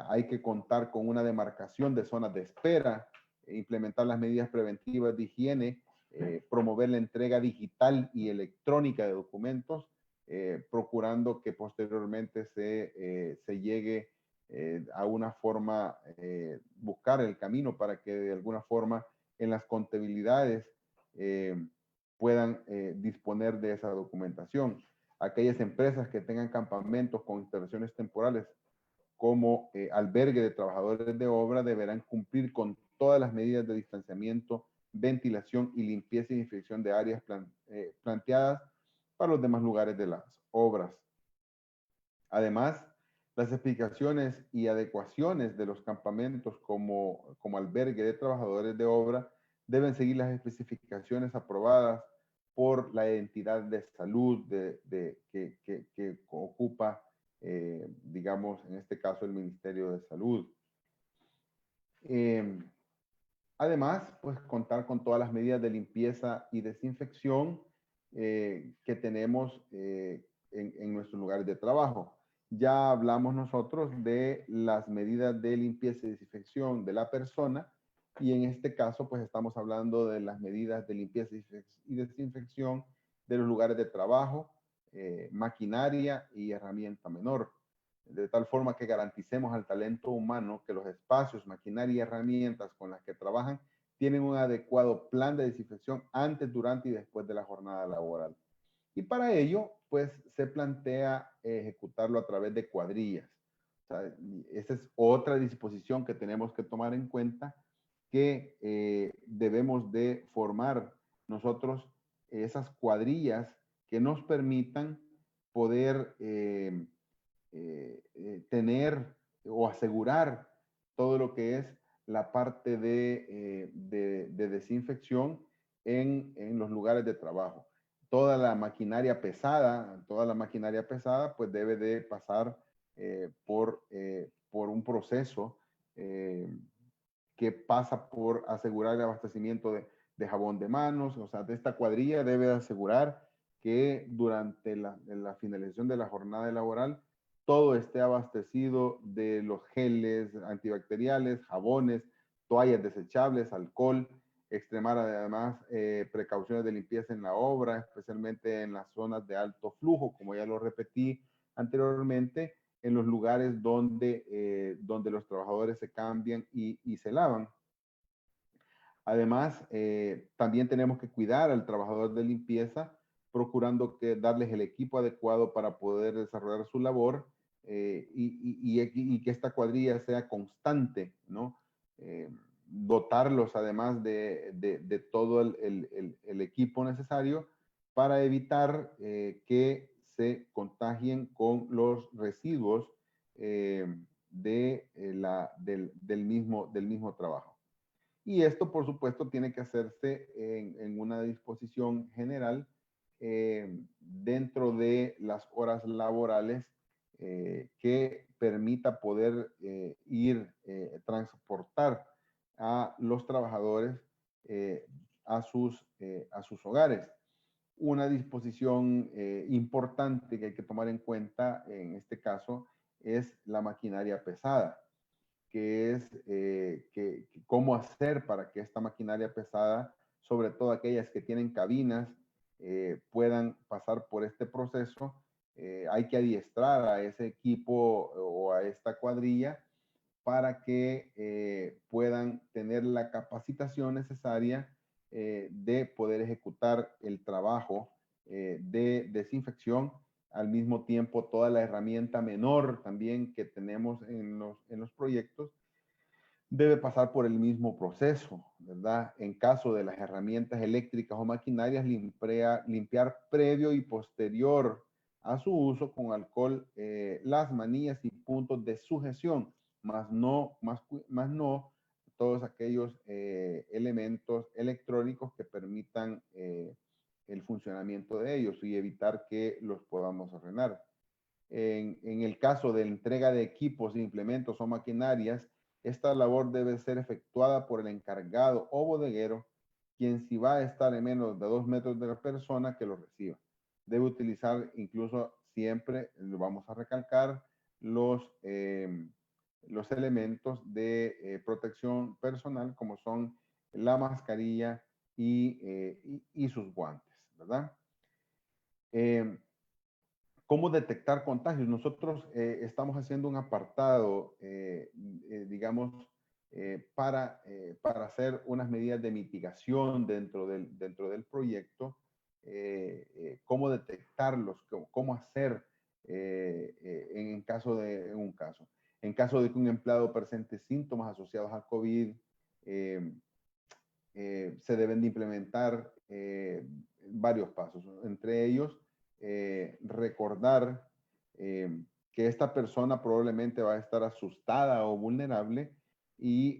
Speaker 2: hay que contar con una demarcación de zonas de espera, implementar las medidas preventivas de higiene, promover la entrega digital y electrónica de documentos, procurando que posteriormente se llegue a una forma, buscar el camino para que de alguna forma en las contabilidades puedan disponer de esa documentación. Aquellas empresas que tengan campamentos con instalaciones temporales como albergue de trabajadores de obra deberán cumplir con todas las medidas de distanciamiento ventilación y limpieza y desinfección de áreas planteadas para los demás lugares de las obras. Además, las explicaciones y adecuaciones de los campamentos como albergue de trabajadores de obra deben seguir las especificaciones aprobadas por la entidad de salud que ocupa, digamos, en este caso el Ministerio de Salud. Además, pues contar con todas las medidas de limpieza y desinfección que tenemos en nuestros lugares de trabajo. Ya hablamos nosotros de las medidas de limpieza y desinfección de la persona, y en este caso pues estamos hablando de las medidas de limpieza y desinfección de los lugares de trabajo, maquinaria y herramienta menor, de tal forma que garanticemos al talento humano que los espacios, maquinaria y herramientas con las que trabajan tienen un adecuado plan de desinfección antes, durante y después de la jornada laboral. Y para ello, pues se plantea ejecutarlo a través de cuadrillas. O sea, esa es otra disposición que tenemos que tomar en cuenta, que debemos de formar nosotros esas cuadrillas que nos permitan poder tener o asegurar todo lo que es la parte de desinfección en los lugares de trabajo. Toda la maquinaria pesada, pues debe de pasar por un proceso que pasa por asegurar el abastecimiento de jabón de manos. O sea, de esta cuadrilla debe de asegurar que durante la finalización de la jornada laboral todo esté abastecido de los geles antibacteriales, jabones, toallas desechables, alcohol, extremar además precauciones de limpieza en la obra, especialmente en las zonas de alto flujo, como ya lo repetí anteriormente, en los lugares donde los trabajadores se cambian y se lavan. Además, también tenemos que cuidar al trabajador de limpieza, procurando darles el equipo adecuado para poder desarrollar su labor, y que esta cuadrilla sea constante, ¿no? Dotarlos además de todo el equipo necesario para evitar que se contagien con los residuos del mismo trabajo. Y esto, por supuesto, tiene que hacerse en una disposición general dentro de las horas laborales que permita poder transportar a los trabajadores a sus hogares. Una disposición importante que hay que tomar en cuenta en este caso es la maquinaria pesada, que es cómo hacer para que esta maquinaria pesada, sobre todo aquellas que tienen cabinas, puedan pasar por este proceso. Hay que adiestrar a ese equipo o a esta cuadrilla para que puedan tener la capacitación necesaria de poder ejecutar el trabajo de desinfección. Al mismo tiempo, toda la herramienta menor también que tenemos en los proyectos debe pasar por el mismo proceso, ¿verdad? En caso de las herramientas eléctricas o maquinarias, limpiar previo y posterior a su uso con alcohol las manillas y puntos de sujeción, más no todos aquellos elementos electrónicos que permitan el funcionamiento de ellos y evitar que los podamos arruinar. En el caso de la entrega de equipos, implementos o maquinarias, esta labor debe ser efectuada por el encargado o bodeguero, quien, si va a estar en menos de 2 metros de la persona que lo reciba. Debe utilizar incluso siempre, lo vamos a recalcar, los elementos de protección personal, como son la mascarilla y sus guantes, ¿verdad? ¿Cómo detectar contagios? Nosotros estamos haciendo un apartado, digamos, para hacer unas medidas de mitigación dentro del proyecto, cómo detectarlos, cómo hacer en caso de un caso. En caso de que un empleado presente síntomas asociados a COVID, se deben de implementar varios pasos. Entre ellos, recordar que esta persona probablemente va a estar asustada o vulnerable y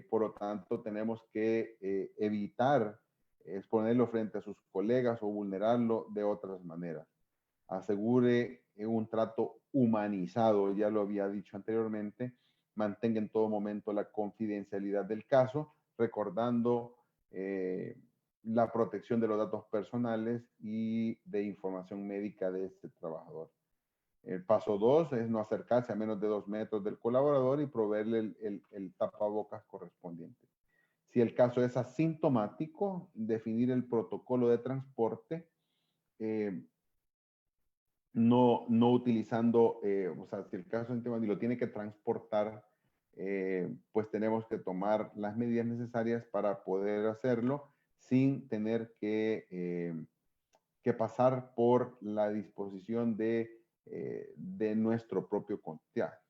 Speaker 2: por lo tanto tenemos que evitar exponerlo frente a sus colegas o vulnerarlo de otras maneras. Asegure un trato humanizado, ya lo había dicho anteriormente, mantenga en todo momento la confidencialidad del caso, recordando la protección de los datos personales y de información médica de este trabajador. El paso 2 es no acercarse a menos de 2 metros del colaborador y proveerle el tapabocas correspondiente. Si el caso es asintomático, definir el protocolo de transporte, no utilizando, o sea, si el caso es asintomático y lo tiene que transportar, pues tenemos que tomar las medidas necesarias para poder hacerlo sin tener que pasar por la disposición de nuestro propio contacto.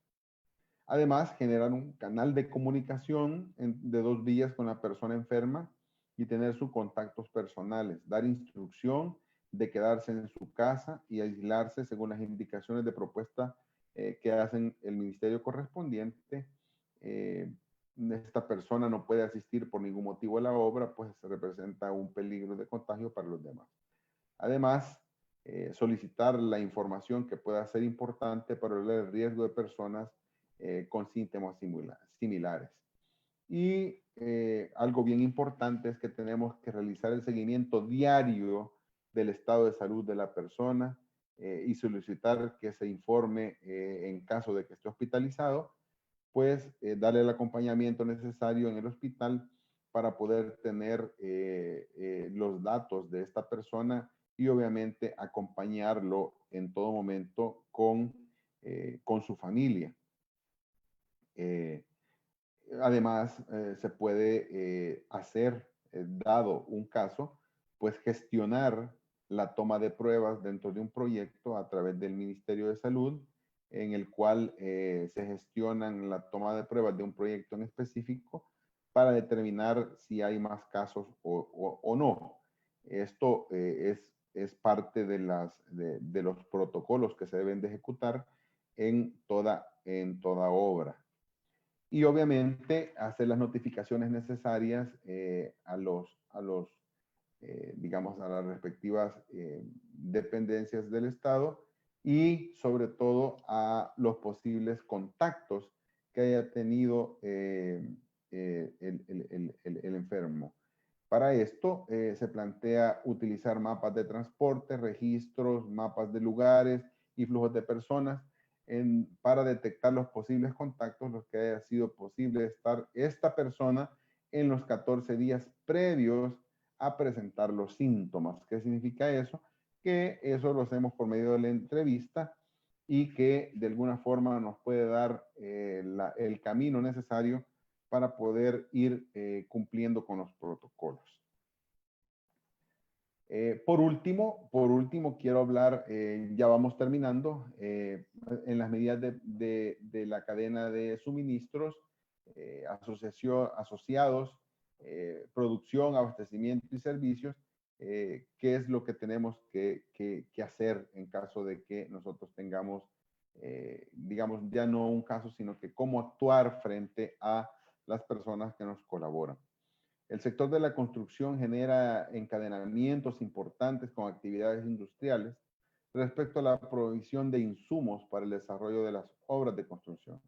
Speaker 2: Además, generar un canal de comunicación de 2 vías con la persona enferma y tener sus contactos personales, dar instrucción de quedarse en su casa y aislarse según las indicaciones de propuesta que hacen el ministerio correspondiente. Esta persona no puede asistir por ningún motivo a la obra, pues representa un peligro de contagio para los demás. Además, solicitar la información que pueda ser importante para el riesgo de personas con síntomas similares. Y algo bien importante es que tenemos que realizar el seguimiento diario del estado de salud de la persona y solicitar que se informe en caso de que esté hospitalizado, pues darle el acompañamiento necesario en el hospital para poder tener los datos de esta persona y obviamente acompañarlo en todo momento con su familia. Además, se puede hacer, dado un caso, pues gestionar la toma de pruebas dentro de un proyecto a través del Ministerio de Salud, en el cual se gestionan la toma de pruebas de un proyecto en específico para determinar si hay más casos o no. Esto es parte de los protocolos que se deben de ejecutar en toda obra. Y obviamente hacer las notificaciones necesarias digamos, a las respectivas dependencias del Estado y sobre todo a los posibles contactos que haya tenido el enfermo. Para esto se plantea utilizar mapas de transporte, registros, mapas de lugares y flujos de personas para detectar los posibles contactos, los que haya sido posible estar esta persona en los 14 días previos a presentar los síntomas. ¿Qué significa eso? Que eso lo hacemos por medio de la entrevista y que de alguna forma nos puede dar el camino necesario para poder ir cumpliendo con los protocolos. Por último, quiero hablar, ya vamos terminando, en las medidas de la cadena de suministros, asociados, producción, abastecimiento y servicios, qué es lo que tenemos que hacer en caso de que nosotros tengamos, digamos, ya no un caso, sino que cómo actuar frente a las personas que nos colaboran. El sector de la construcción genera encadenamientos importantes con actividades industriales respecto a la provisión de insumos para el desarrollo de las obras de construcción.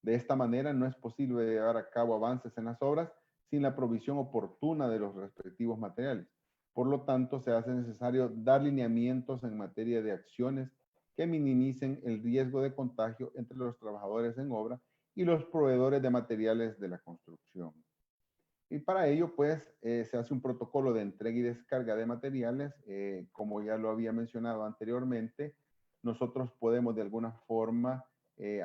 Speaker 2: De esta manera, no es posible llevar a cabo avances en las obras sin la provisión oportuna de los respectivos materiales. Por lo tanto, se hace necesario dar lineamientos en materia de acciones que minimicen el riesgo de contagio entre los trabajadores en obra y los proveedores de materiales de la construcción. Y para ello, pues, se hace un protocolo de entrega y descarga de materiales. Como ya lo había mencionado anteriormente, nosotros podemos de alguna forma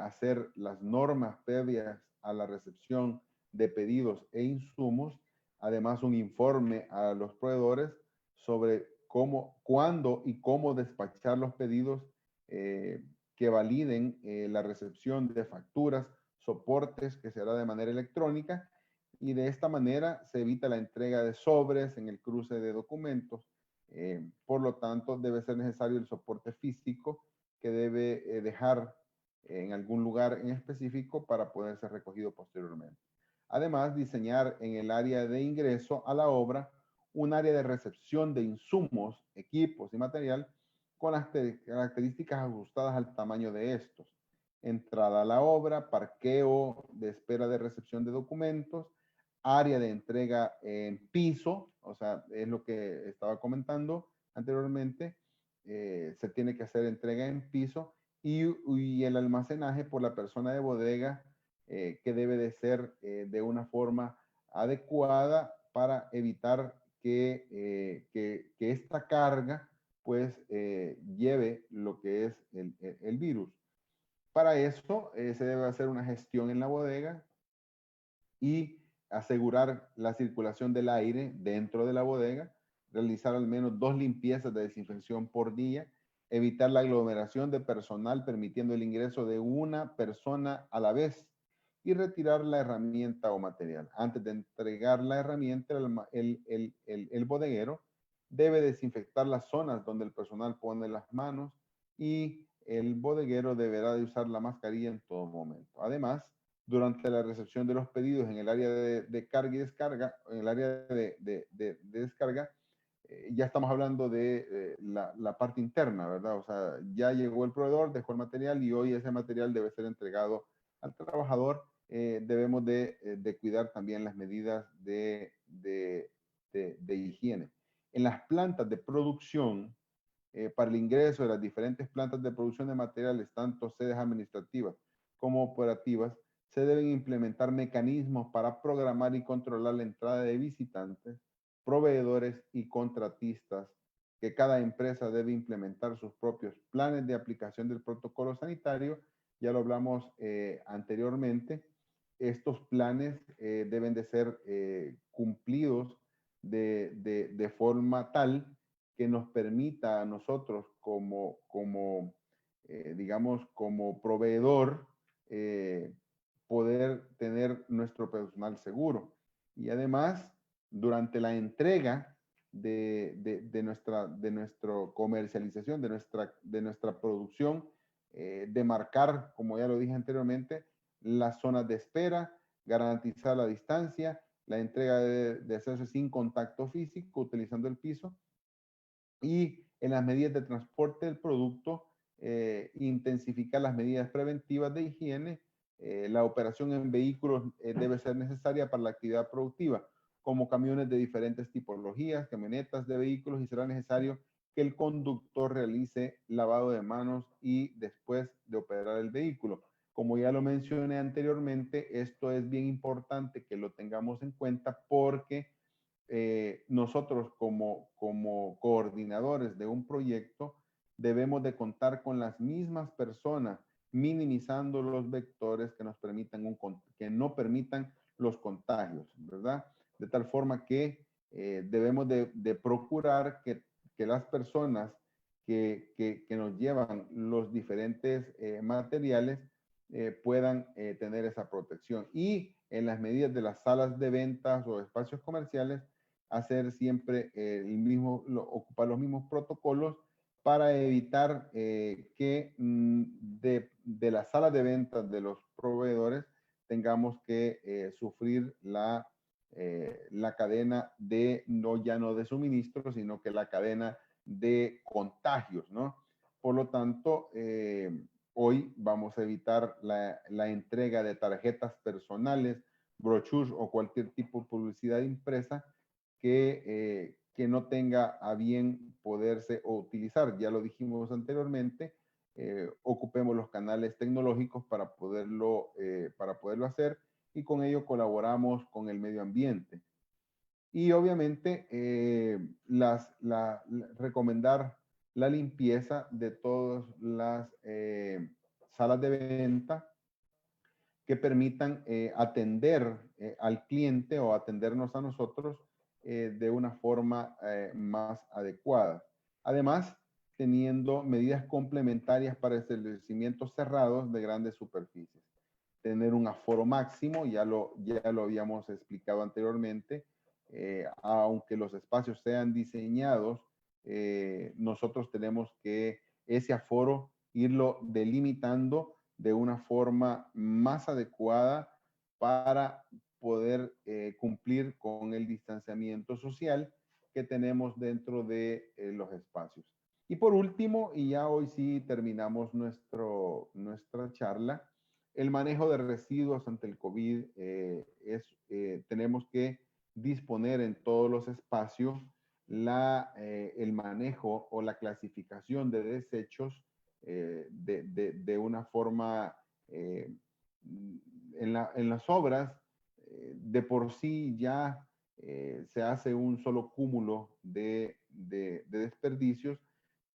Speaker 2: hacer las normas previas a la recepción de pedidos e insumos. Además, un informe a los proveedores sobre cómo, cuándo y cómo despachar los pedidos que validen la recepción de facturas, soportes que se hará de manera electrónica, y de esta manera se evita la entrega de sobres en el cruce de documentos. Por lo tanto, debe ser necesario el soporte físico que debe dejar en algún lugar en específico para poder ser recogido posteriormente. Además, diseñar en el área de ingreso a la obra un área de recepción de insumos, equipos y material con las características ajustadas al tamaño de estos. Entrada a la obra, parqueo de espera de recepción de documentos, área de entrega en piso, o sea, es lo que estaba comentando anteriormente, se tiene que hacer entrega en piso y el almacenaje por la persona de bodega que debe de ser de una forma adecuada para evitar que esta carga pues lleve lo que es el virus. Para eso se debe hacer una gestión en la bodega y asegurar la circulación del aire dentro de la bodega, realizar al menos 2 limpiezas de desinfección por día, evitar la aglomeración de personal permitiendo el ingreso de una persona a la vez y retirar la herramienta o material. Antes de entregar la herramienta, el bodeguero debe desinfectar las zonas donde el personal pone las manos y el bodeguero deberá de usar la mascarilla en todo momento. Además, durante la recepción de los pedidos en el área de carga y descarga, en el área de descarga, ya estamos hablando de la parte interna, ¿verdad? O sea, ya llegó el proveedor, dejó el material y hoy ese material debe ser entregado al trabajador. Debemos de cuidar también las medidas de higiene. En las plantas de producción, para el ingreso de las diferentes plantas de producción de materiales, tanto sedes administrativas como operativas, se deben implementar mecanismos para programar y controlar la entrada de visitantes, proveedores y contratistas, que cada empresa debe implementar sus propios planes de aplicación del protocolo sanitario. Ya lo hablamos anteriormente. Estos planes deben de ser cumplidos de forma tal que nos permita a nosotros digamos, como proveedor, poder tener nuestro personal seguro. Y además, durante la entrega de nuestra comercialización, de nuestra producción, de marcar, como ya lo dije anteriormente, las zonas de espera, garantizar la distancia, la entrega de hacerse sin contacto físico, utilizando el piso, y en las medidas de transporte del producto, intensificar las medidas preventivas de higiene. La operación en vehículos debe ser necesaria para la actividad productiva, como camiones de diferentes tipologías, camionetas de vehículos, y será necesario que el conductor realice lavado de manos y después de operar el vehículo. Como ya lo mencioné anteriormente, esto es bien importante que lo tengamos en cuenta porque nosotros como coordinadores de un proyecto debemos de contar con las mismas personas, minimizando los vectores que nos permitan que no permitan los contagios, ¿verdad? De tal forma que debemos de procurar que las personas que nos llevan los diferentes materiales puedan tener esa protección. Y en las medidas de las salas de ventas o espacios comerciales, hacer siempre ocupar los mismos protocolos para evitar que de las salas de ventas de los proveedores tengamos que sufrir la cadena ya no de suministro, sino que la cadena de contagios, ¿no? Por lo tanto, hoy vamos a evitar la entrega de tarjetas personales, brochures o cualquier tipo de publicidad impresa que no tenga a bien poderse o utilizar. Ya lo dijimos anteriormente, ocupemos los canales tecnológicos para poderlo hacer, y con ello colaboramos con el medio ambiente. Y obviamente recomendar la limpieza de todas las salas de venta que permitan atender al cliente o atendernos a nosotros de una forma más adecuada. Además, teniendo medidas complementarias para establecimientos cerrados de grandes superficies. tener un aforo máximo, ya lo habíamos explicado anteriormente. Aunque los espacios sean diseñados, nosotros tenemos que ese aforo irlo delimitando de una forma más adecuada para poder cumplir con el distanciamiento social que tenemos dentro de los espacios. Y por último, y ya hoy sí terminamos nuestra charla, el manejo de residuos ante el COVID tenemos que disponer en todos los espacios el manejo o la clasificación de desechos de una forma en las obras. De por sí ya se hace un solo cúmulo de desperdicios,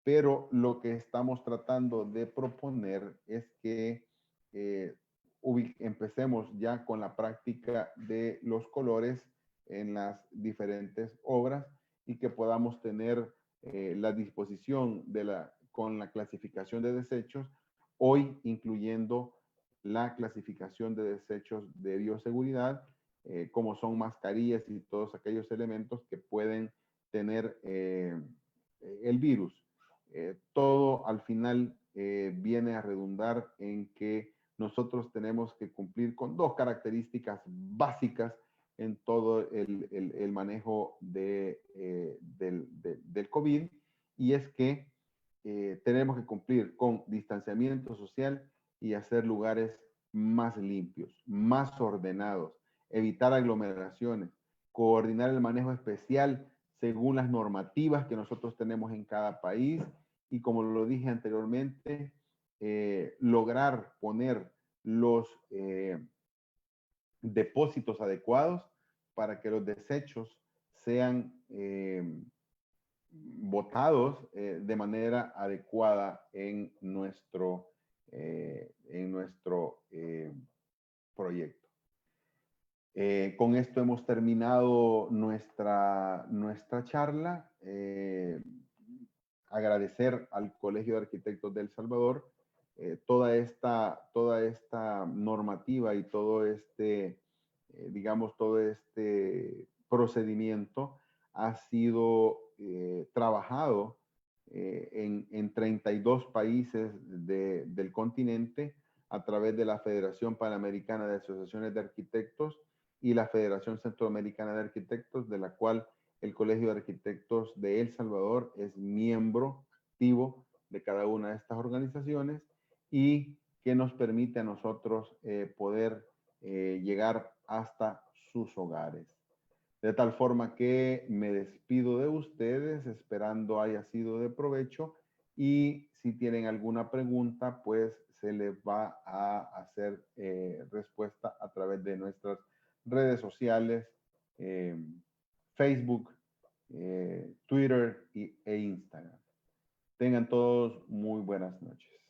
Speaker 2: pero lo que estamos tratando de proponer es que empecemos ya con la práctica de los colores en las diferentes obras y que podamos tener la disposición con la clasificación de desechos, hoy incluyendo la clasificación de desechos de bioseguridad, como son mascarillas y todos aquellos elementos que pueden tener el virus. Todo al final viene a redundar en que nosotros tenemos que cumplir con dos características básicas en todo el manejo del COVID, y es que tenemos que cumplir con distanciamiento social y hacer lugares más limpios, más ordenados, evitar aglomeraciones, coordinar el manejo especial según las normativas que nosotros tenemos en cada país y, como lo dije anteriormente, lograr poner los depósitos adecuados para que los desechos sean botados de manera adecuada en nuestro proyecto. Con esto hemos terminado nuestra charla. Agradecer al Colegio de Arquitectos de El Salvador toda esta normativa y todo todo este procedimiento ha sido trabajado en 32 países del continente a través de la Federación Panamericana de Asociaciones de Arquitectos y la Federación Centroamericana de Arquitectos, de la cual el Colegio de Arquitectos de El Salvador es miembro activo de cada una de estas organizaciones, y que nos permite a nosotros poder llegar hasta sus hogares. De tal forma que me despido de ustedes, esperando haya sido de provecho, y si tienen alguna pregunta, pues se les va a hacer respuesta a través de nuestras redes sociales, Facebook, Twitter e Instagram. Tengan todos muy buenas noches.